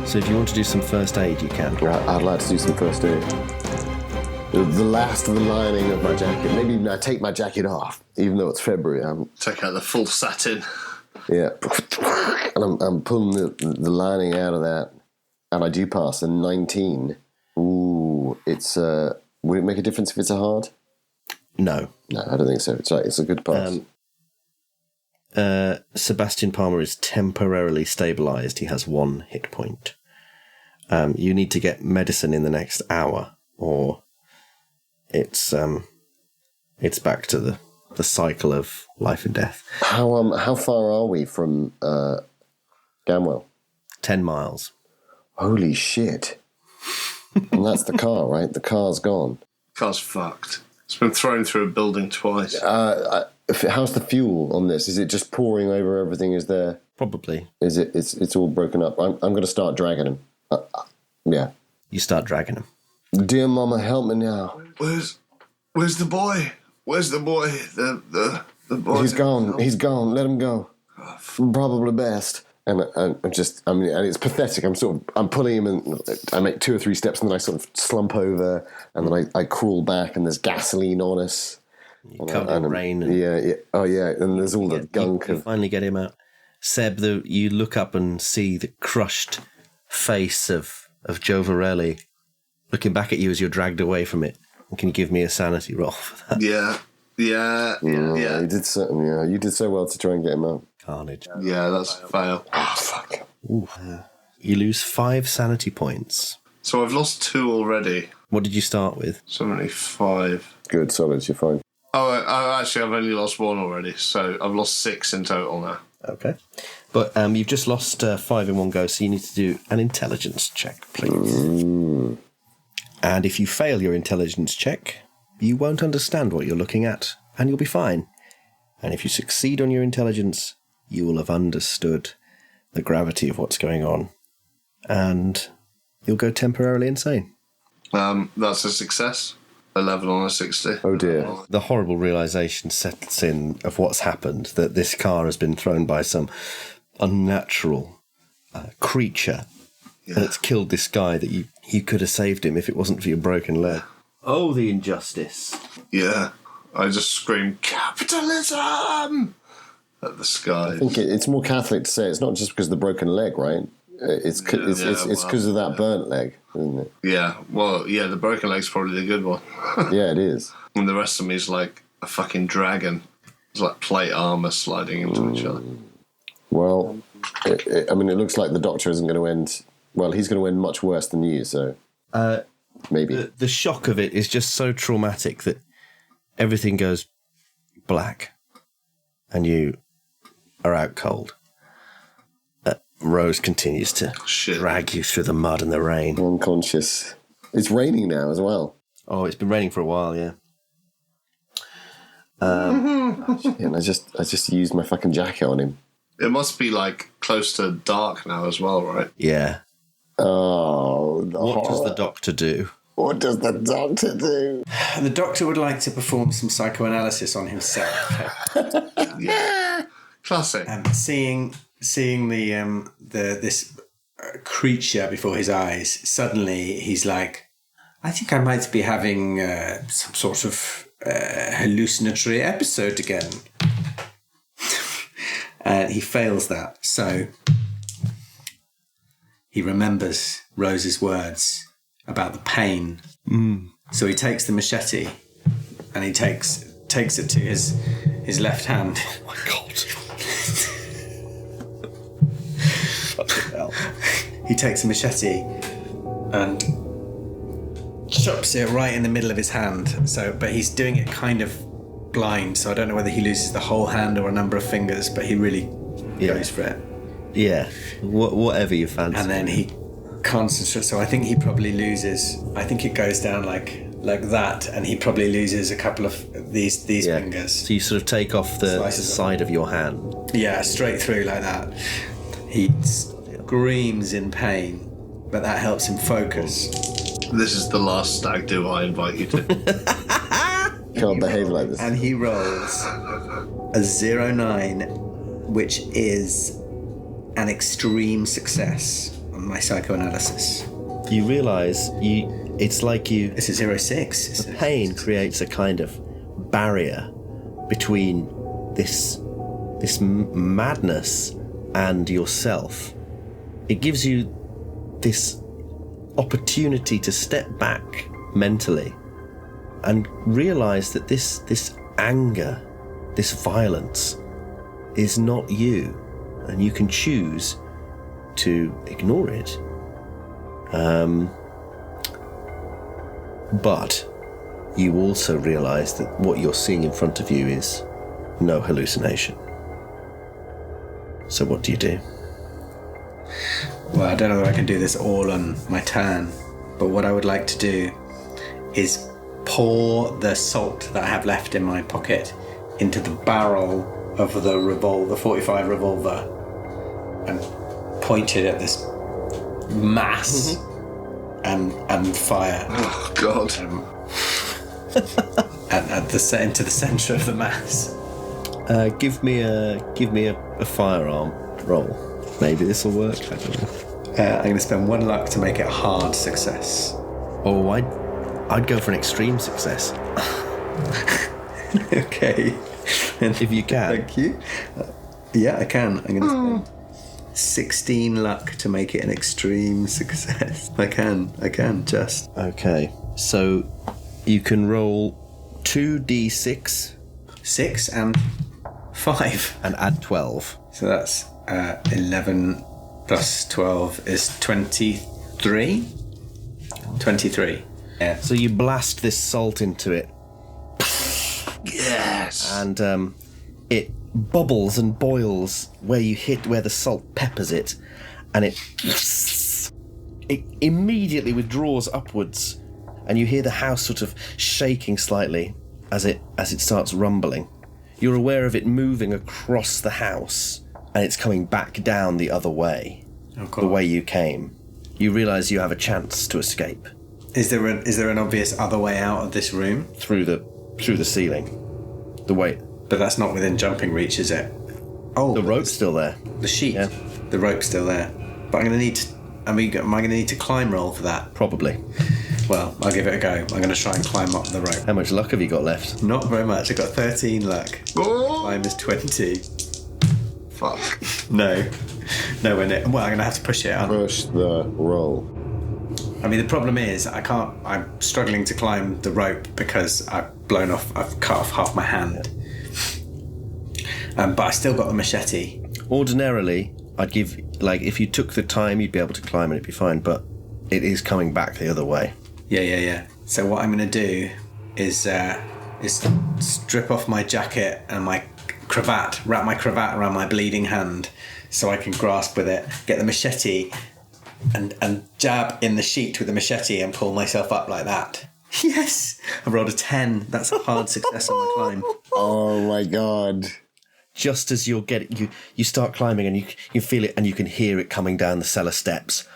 So if you want to do some first aid, you can. Right, I'd like to do some first aid. The last of the lining of my jacket. Maybe even I take my jacket off, even though it's February. Take out the full satin. Yeah, and I'm pulling the lining out of that, and I do pass a 19. Ooh, it's would it make a difference if it's a hard? No, I don't think so. It's a good pass. Sebastian Palmer is temporarily stabilised. He has 1 hit point. You need to get medicine in the next hour, or it's back to the cycle of life and death. How far are we from Gamwell? 10 miles. Holy shit! And that's the car, right? The car's gone. Car's fucked. It's been thrown through a building twice. How's the fuel on this? Is it just pouring over everything? Is there? Probably. Is it? It's all broken up. I'm going to start dragging him. Yeah. You start dragging him. Dear Mama, help me now. Where's the boy? Where's the boy? The boy. He's gone. He's gone. Let him go. Probably best. And and it's pathetic. I'm pulling him, and I make 2 or 3 steps, and then I sort of slump over, and then I crawl back, and there's gasoline on us. You cover in rain. Yeah. Oh, yeah. And there's all the gunk. You finally get him out. Seb, you look up and see the crushed face of Joe Varelli looking back at you as you're dragged away from it. And can you give me a sanity roll for that? Yeah. You did so well to try and get him out. Carnage. Yeah, that's a fail. Oh, fuck. Ooh. You lose 5 sanity points. So I've lost 2 already. What did you start with? 75. Good, solid, you're fine. I've only lost 1 already, so I've lost 6 in total now. Okay. But you've just lost 5 in one go, so you need to do an intelligence check, please. And if you fail your intelligence check, you won't understand what you're looking at, and you'll be fine. And if you succeed on your intelligence, you will have understood the gravity of what's going on, and you'll go temporarily insane. That's a success. 11 on a 60. Oh dear. The horrible realisation sets in of what's happened, that this car has been thrown by some unnatural creature, and it's killed this guy that you could have saved him if it wasn't for your broken leg. Oh, the injustice. Yeah. I just scream, capitalism! At the sky. I think it's more Catholic to say it's not just because of the broken leg, right? It's because of that burnt leg, isn't it? Yeah, well, yeah, the broken leg's probably the good one. Yeah, it is. And the rest of me is like a fucking dragon. It's like plate armour sliding into each other. Well, it looks like the Doctor isn't going to end... Well, he's going to end much worse than you, so... maybe. The shock of it is just so traumatic that everything goes black and you are out cold. Rose continues to drag you through the mud and the rain. Unconscious. It's raining now as well. Oh, it's been raining for a while, yeah. And I just used my fucking jacket on him. It must be like close to dark now as well, right? Yeah. Oh. What does the Doctor do? What does the Doctor do? The Doctor would like to perform some psychoanalysis on himself. Yeah. Classic. Seeing this creature before his eyes, suddenly he's like, I think I might be having some sort of hallucinatory episode again. And he fails that. So he remembers Rose's words about the pain. So he takes the machete and he takes it to his left hand. Oh my God. Fucking hell. He takes a machete and chops it right in the middle of his hand. But he's doing it kind of blind, so I don't know whether he loses the whole hand or a number of fingers, but he really goes for it. Yeah, whatever you fancy. And then he concentrates. So I think he probably loses. I think it goes down like that, and he probably loses a couple of these fingers. So you sort of take off the side of your hand. Yeah, straight through like that. He screams in pain, but that helps him focus. This is the last stag do I invite you to. Can't behave like this. And he rolls a 09, which is an extreme success on my psychoanalysis. You realise it's like This is 06. the pain creates a kind of barrier between this madness and yourself. It gives you this opportunity to step back mentally and realise that this anger, this violence is not you, and you can choose to ignore it. But you also realise that what you're seeing in front of you is no hallucination. So what do you do? Well, I don't know if I can do this all on my turn, but what I would like to do is pour the salt that I have left in my pocket into the barrel of the revolver, 45 revolver, and point it at this mass and fire. Oh God! Into the centre of the mass. Give me a firearm roll. Maybe this will work. I don't know. I'm going to spend 1 luck to make it a hard success. Oh, I'd go for an extreme success. Okay. If you can. Thank you. Yeah, I can. I'm going to spend 16 luck to make it an extreme success. I can, just. Okay, so you can roll 2d6. 6 and 5. And add 12. So that's 11 plus 12 is 23. 23. Yeah. So you blast this salt into it. Yes. And it bubbles and boils where the salt peppers it, and it immediately withdraws upwards, and you hear the house sort of shaking slightly as it starts rumbling. You're aware of it moving across the house, and it's coming back down the other way, the way you came. You realise you have a chance to escape. Is there an obvious other way out of this room? Through the ceiling. The way. But that's not within jumping reach, is it? Oh, The rope's still there. The sheet. Yeah. The rope's still there. But am I going to need to climb roll for that? Probably. Well, I'll give it a go. I'm going to try and climb up the rope. How much luck have you got left? Not very much. I got 13 luck. Oh, Climb is 20. fuck. No. Nowhere near. Well, I'm going to have to push it. Push the roll. I mean, the problem is I'm struggling to climb the rope because I've cut off half my hand. But I still got the machete. Ordinarily, I'd give, if you took the time, you'd be able to climb and it'd be fine, but it is coming back the other way. Yeah. So what I'm going to do is strip off my jacket and my cravat, wrap my cravat around my bleeding hand so I can grasp with it, get the machete and jab in the sheet with the machete and pull myself up like that. Yes! I rolled a 10. That's a hard success on my climb. Oh my God. Just as you start climbing and you feel it and you can hear it coming down the cellar steps.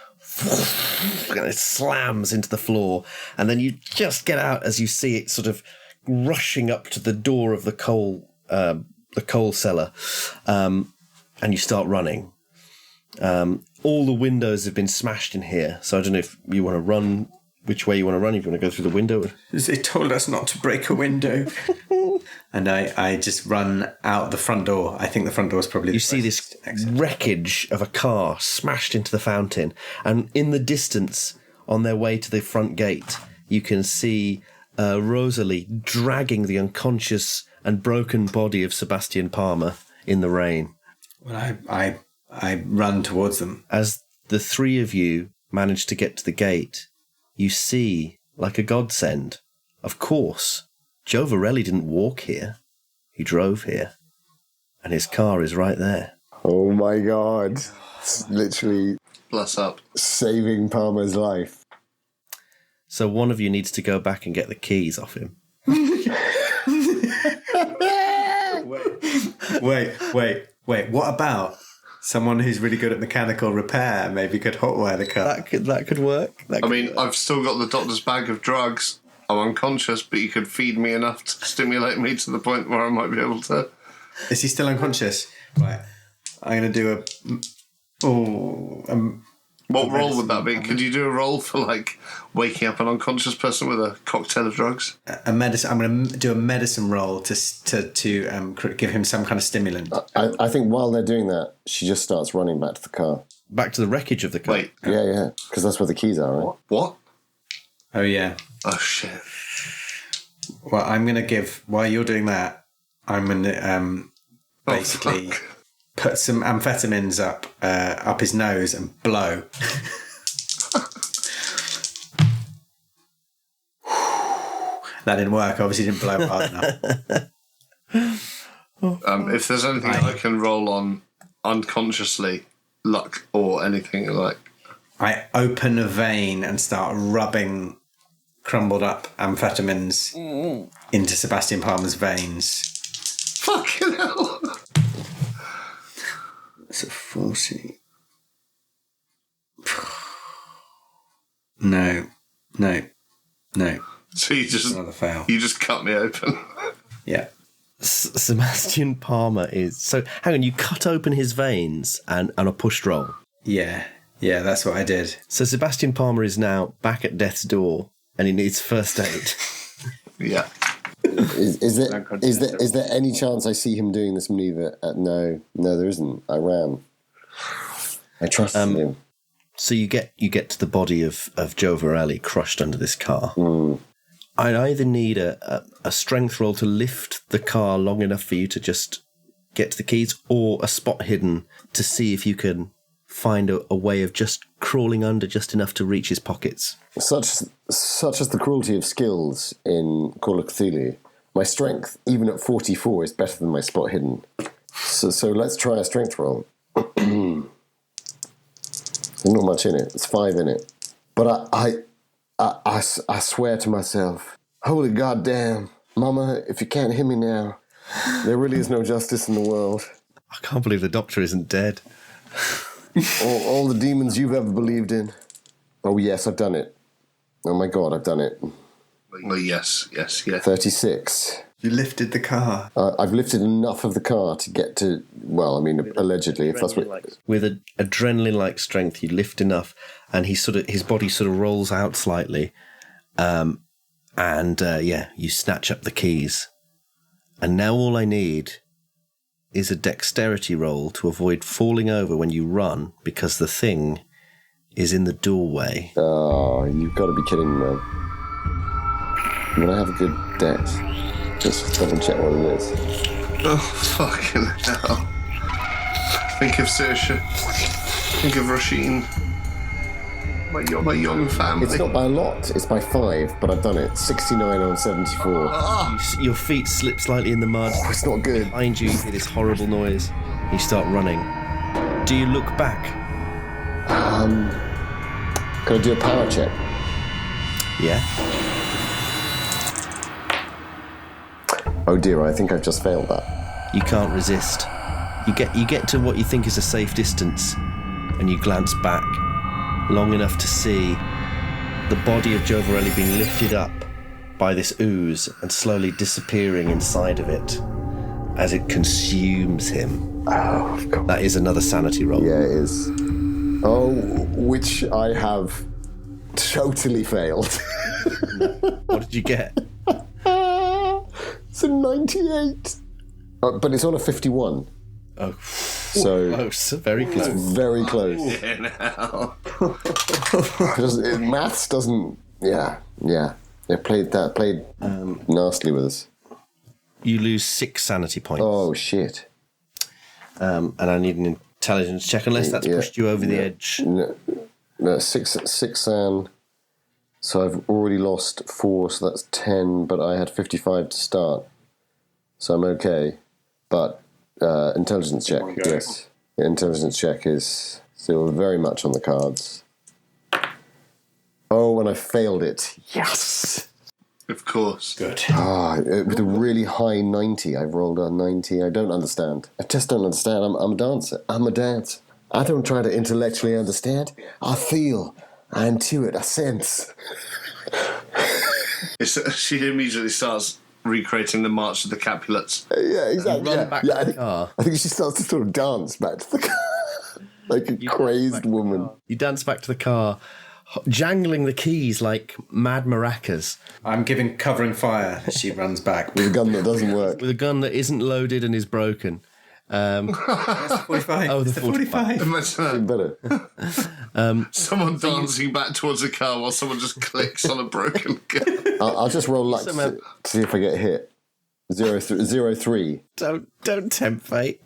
And it slams into the floor, and then you just get out as you see it sort of rushing up to the door of the coal cellar, and you start running. All the windows have been smashed in here, so I don't know if you want to run which way you want to run. If you want to go through the window. They told us not to break a window. And I just run out the front door. I think the front door is probably You see this wreckage of a car smashed into the fountain. And in the distance, on their way to the front gate, you can see Rosalie dragging the unconscious and broken body of Sebastian Palmer in the rain. Well, I run towards them. As the three of you manage to get to the gate, you see, like a godsend, of course, Joe Varelli didn't walk here. He drove here. And his car is right there. Oh my God. It's literally Bless up. saving Palmer's life. So one of you needs to go back and get the keys off him. Wait. What about someone who's really good at mechanical repair? Maybe could hotwire the car. That could work. I've still got the doctor's bag of drugs. I'm unconscious, but you could feed me enough to stimulate me to the point where I might be able to. Is he still unconscious? Right. I'm going to do What role would that be? Could you do a role for, like, waking up an unconscious person with a cocktail of drugs? a medicine. I'm going to do a medicine roll to give him some kind of stimulant. I think while they're doing that, she just starts running back to the car. Back to the wreckage of the car. Wait. Yeah. Because that's where the keys are, right? What? Oh yeah. Oh, shit. Well, I'm going to give. While you're doing that, I'm going to basically put some amphetamines up his nose and blow. That didn't work. Obviously, didn't blow hard enough. If there's anything I can roll on unconsciously, luck or anything like. I open a vein and start rubbing crumbled up amphetamines into Sebastian Palmer's veins. Fucking hell! It's a 40. No. So you just Another fail. You just cut me open. Yeah. Sebastian Palmer is... So, hang on, you cut open his veins and a pushed roll. Yeah, that's what I did. So Sebastian Palmer is now back at death's door and he needs first aid. Yeah. Is there any chance I see him doing this maneuver? No, there isn't. I ran. I trusted him. So you get to the body of Joe Varelli crushed under this car. I either need a strength roll to lift the car long enough for you to just get to the keys, or a spot hidden to see if you can find a way of just crawling under just enough to reach his pockets. Such as the cruelty of skills in Call of Cthulhu. My strength, even at 44, is better than my spot hidden. So let's try a strength roll. There's not much in it. It's 5 in it. But I swear to myself, holy goddamn, Mama, if you can't hear me now, there really is no justice in the world. I can't believe the doctor isn't dead. All the demons you've ever believed in. Oh, yes, I've done it. Oh, my God, I've done it. Well, yes. 36. You lifted the car. I've lifted enough of the car to get to, well, I mean, allegedly, if that's what... With an adrenaline-like strength, you lift enough, and his body sort of rolls out slightly, you snatch up the keys. And now all I need is a dexterity roll to avoid falling over when you run, because the thing is in the doorway. Oh, you've got to be kidding me, man. I'm going to have a good dex. Just double check what it is. Oh, fucking hell. Think of Saoirse. Think of Rasheen. My young family. It's not by a lot, it's by 5, but I've done it. 69 on 74. Your feet slip slightly in the mud. Oh, it's not good. Behind you, you hear this horrible noise. You start running. Do you look back? Can I do a power check? Yeah. Oh dear, I think I've just failed that. You can't resist. You get to what you think is a safe distance, and you glance back long enough to see the body of Joe Varelli being lifted up by this ooze and slowly disappearing inside of it as it consumes him. Oh, God. That is another sanity roll. Yeah, it is. Oh, which I have totally failed. What did you get? It's a 98. But it's on a 51. Oh, so close. Very close. very close. Maths doesn't. Yeah. They played nastily with us. You lose 6 sanity points. Oh shit! And I need an intelligence check, unless that's pushed you over the edge. No, six san. So I've already lost 4, so that's 10. But I had 55 to start, so I'm okay. But intelligence check, yes. The intelligence check is still very much on the cards. Oh, and I failed it. Yes! Of course. Good. With a really high 90. I've rolled a 90. I don't understand. I just don't understand. I'm a dancer. I'm a dancer. I don't try to intellectually understand. I feel. I intuit. I sense. She immediately starts recreating the March of the Capulets. Yeah, exactly. Run back to the car. I think she starts to sort of dance back to the car. Like a crazed woman. You dance back to the car, jangling the keys like mad maracas. I'm covering fire as she runs back. With a gun that doesn't work. With a gun that isn't loaded and is broken. That's the 45. Oh, the It's 45. Imagine Better. that. Someone dancing back towards a car while someone just clicks on a broken gun. I'll just roll luck to see if I get hit. 0-3. Don't tempt fate.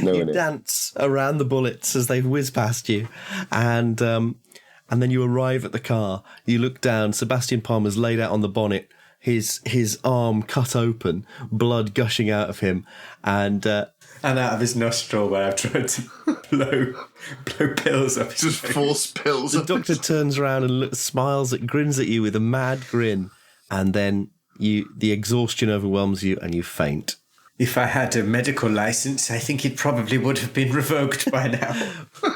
No, You dance around the bullets as they whiz past you, and then you arrive at the car. You look down. Sebastian Palmer's laid out on the bonnet, his arm cut open, blood gushing out of him, and out of his nostril where I've tried to blow pills up his Just face. force pills. the doctor turns around and grins at you with a mad grin, and then the exhaustion overwhelms you and you faint. If I had a medical license, I think it probably would have been revoked by now.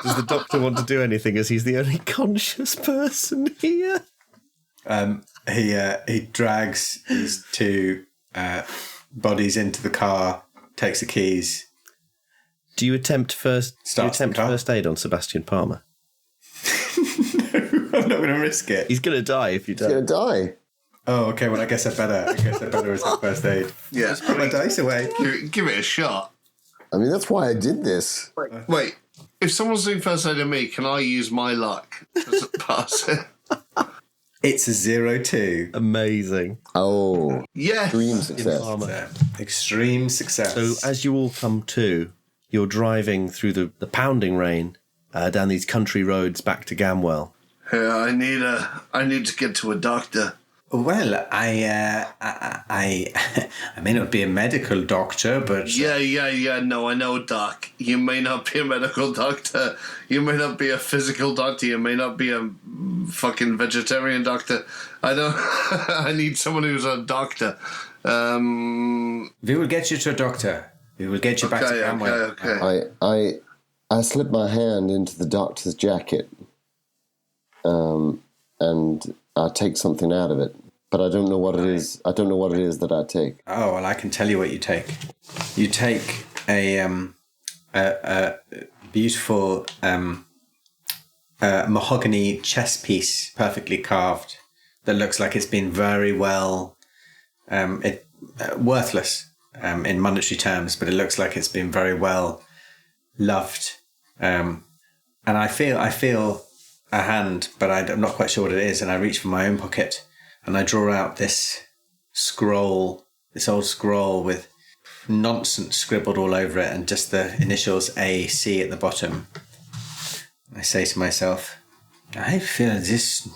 Does the doctor want to do anything, as he's the only conscious person here? He drags his 2 bodies into the car, takes the keys. Do you attempt first car. aid on Sebastian Palmer? No, I'm not going to risk it. He's going to die if you He's going don't. to die. Oh, okay. Well, I guess I better risk first aid. Yeah. Just put my dice away. Give it a shot. I mean, that's why I did this. Wait, if someone's doing first aid on me, can I use my luck to pass it? It's a 0-2. Amazing. Oh. Yeah. Extreme success. Extreme success. So as you all come to, you're driving through the pounding rain down these country roads back to Gamwell. Yeah, I need to get to a doctor. Well, I may not be a medical doctor, but Yeah. No, I know, Doc. You may not be a medical doctor. You may not be a physical doctor. You may not be a fucking vegetarian doctor. I know. I need someone who's a doctor. we will get you to a doctor. We will get you back to Gamwell. Okay. I slip my hand into the doctor's jacket, and I take something out of it, but I don't know what it is. I don't know what it is that I take. Oh, well, I can tell you what you take. You take a beautiful mahogany chess piece, perfectly carved, that looks like it's been very well, worthless in monetary terms, but it looks like it's been very well loved. And I feel a hand, but I'm not quite sure what it is, and I reach for my own pocket and I draw out this old scroll with nonsense scribbled all over it and just the initials AC at the bottom. I say to myself, I feel this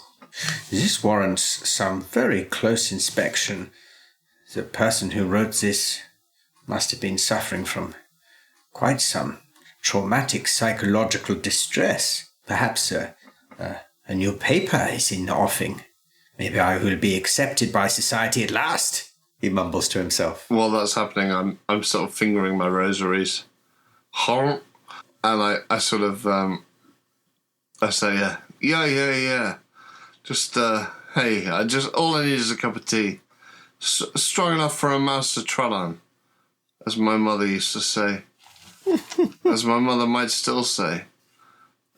warrants some very close inspection. The person who wrote this must have been suffering from quite some traumatic psychological distress. Perhaps a new paper is in the offing. Maybe I will be accepted by society at last, he mumbles to himself. While that's happening, I'm sort of fingering my rosaries. And I sort of, I say, yeah. Just, hey, all I need is a cup of tea. Strong enough for a mouse to trot on, as my mother used to say. As my mother might still say.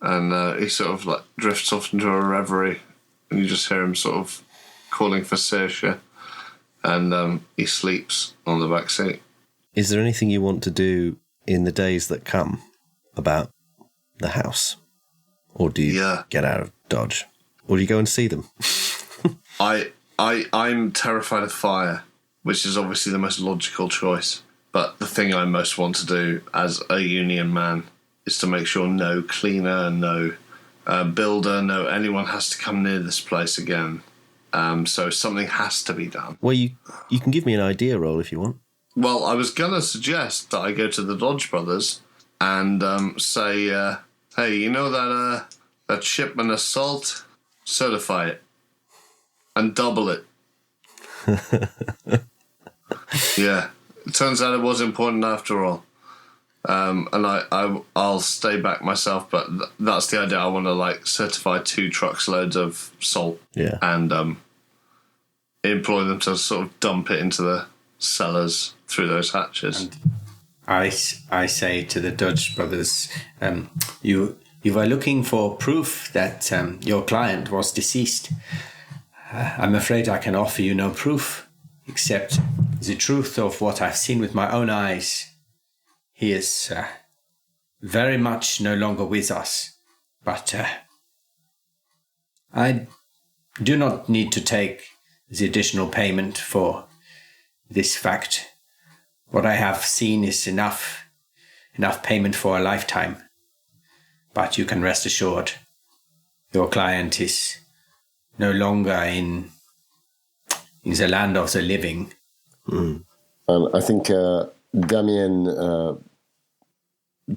And he sort of like drifts off into a reverie and you just hear him sort of calling for Saoirse, and he sleeps on the back seat. Is there anything you want to do in the days that come about the house? Or do you get out of Dodge? Or do you go and see them? I'm terrified of fire, which is obviously the most logical choice. But the thing I most want to do as a union man is to make sure no cleaner, no builder, no anyone has to come near this place again. So something has to be done. Well, you can give me an idea roll if you want. Well, I was going to suggest that I go to the Dodge brothers and say, hey, you know that shipment of salt? Certify it. And double it. Yeah. It turns out it was important after all. And I'll stay back myself, but that's the idea. I want to certify 2 trucks loads of salt. Yeah. And employ them to sort of dump it into the cellars through those hatches. And I say to the Dodge brothers, you were looking for proof that your client was deceased. I'm afraid I can offer you no proof, except the truth of what I've seen with my own eyes. He is very much no longer with us, but I do not need to take the additional payment for this fact. What I have seen is enough payment for a lifetime. But you can rest assured, your client is no longer in the land of the living. And I think Damien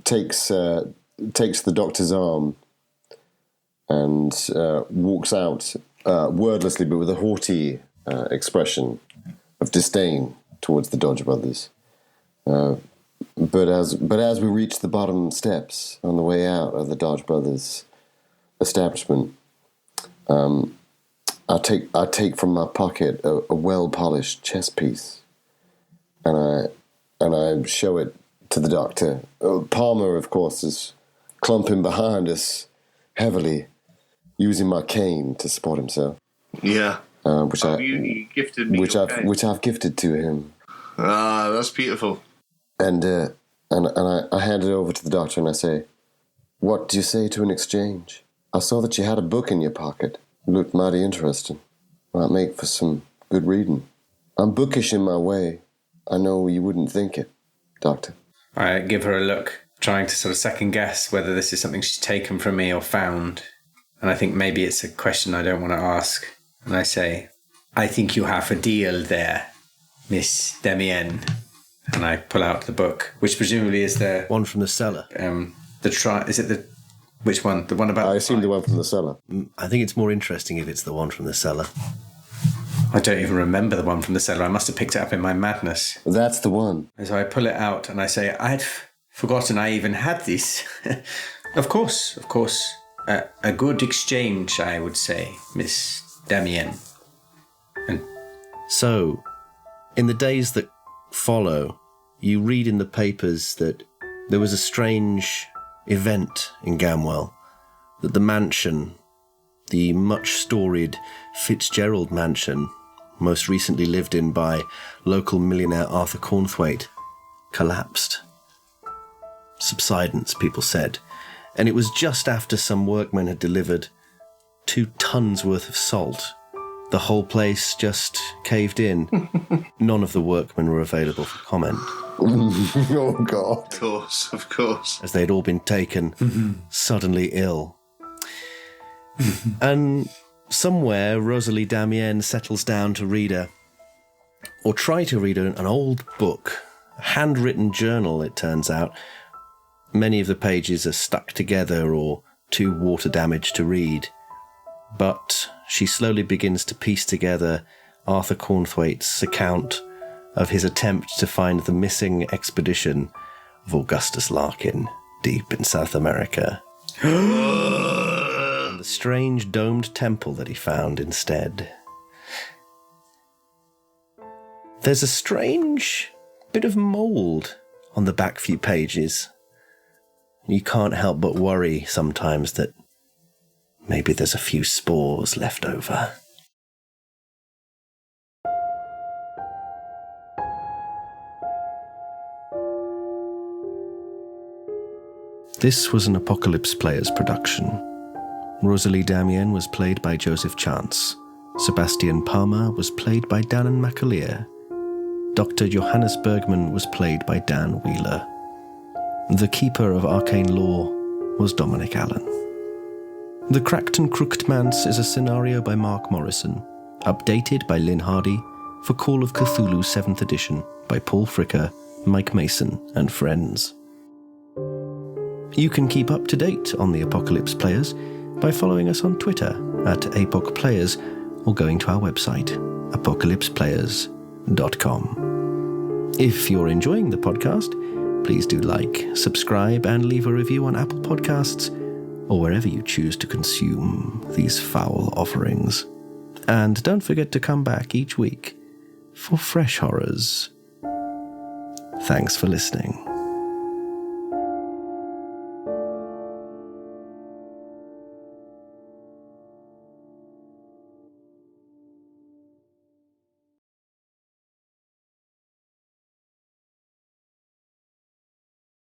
takes the doctor's arm and walks out wordlessly, but with a haughty expression of disdain towards the Dodge brothers. But as we reach the bottom steps on the way out of the Dodge brothers' establishment, I take from my pocket a well-polished chess piece, and I show it to the doctor. Palmer, of course, is clumping behind us heavily, using my cane to support himself. Yeah. You gifted me which I've gifted to him. Ah, that's beautiful. And I hand it over to the doctor and I say, "What do you say to an exchange? I saw that you had a book in your pocket. It looked mighty interesting. Might make for some good reading. I'm bookish in my way. I know you wouldn't think it, Doctor." I give her a look, trying to sort of second guess whether this is something she's taken from me or found. And I think maybe it's a question I don't want to ask. And I say, "I think you have a deal there, Miss Damien." And I pull out the book, which presumably is the one from the cellar. Is it the which one? The one about? I assume the one from the cellar. I think it's more interesting if it's the one from the cellar. I don't even remember the one from the cellar. I must have picked it up in my madness. That's the one. And so I pull it out and I say, "I had forgotten I even had this." Of course. A good exchange, I would say, Miss Damien. And so, in the days that follow, you read in the papers that there was a strange event in Gamwell, that the mansion, the much-storied Fitzgerald mansion, most recently lived in by local millionaire Arthur Cornthwaite, collapsed. Subsidence, people said. And it was just after some workmen had delivered 2 tons worth of salt. The whole place just caved in. None of the workmen were available for comment. Oh, God. Of course. As they'd all been taken suddenly ill. And somewhere, Rosalie Damien settles down to read or try to read an old book, a handwritten journal, it turns out. Many of the pages are stuck together or too water damaged to read. But she slowly begins to piece together Arthur Cornthwaite's account of his attempt to find the missing expedition of Augustus Larkin deep in South America. And the strange domed temple that he found instead. There's a strange bit of mould on the back few pages. You can't help but worry sometimes that Maybe there's a few spores left over. This was an Apocalypse Players production. Rosalie Damien was played by Joseph Chance. Sebastian Palmer was played by Danann McAleer. Dr. Johannes Bergman was played by Dan Wheeler. The Keeper of Arcane Lore was Dominic Allen. The Cracked and Crook'd Manse is a scenario by Mark Morrison, updated by Lynn Hardy for Call of Cthulhu 7th edition by Paul Fricker, Mike Mason and friends. You can keep up to date on the Apocalypse Players by following us on Twitter @ApocPlayers or going to our website, apocalypseplayers.com. If you're enjoying the podcast, please do like, subscribe, and leave a review on Apple Podcasts or wherever you choose to consume these foul offerings. And don't forget to come back each week for fresh horrors. Thanks for listening.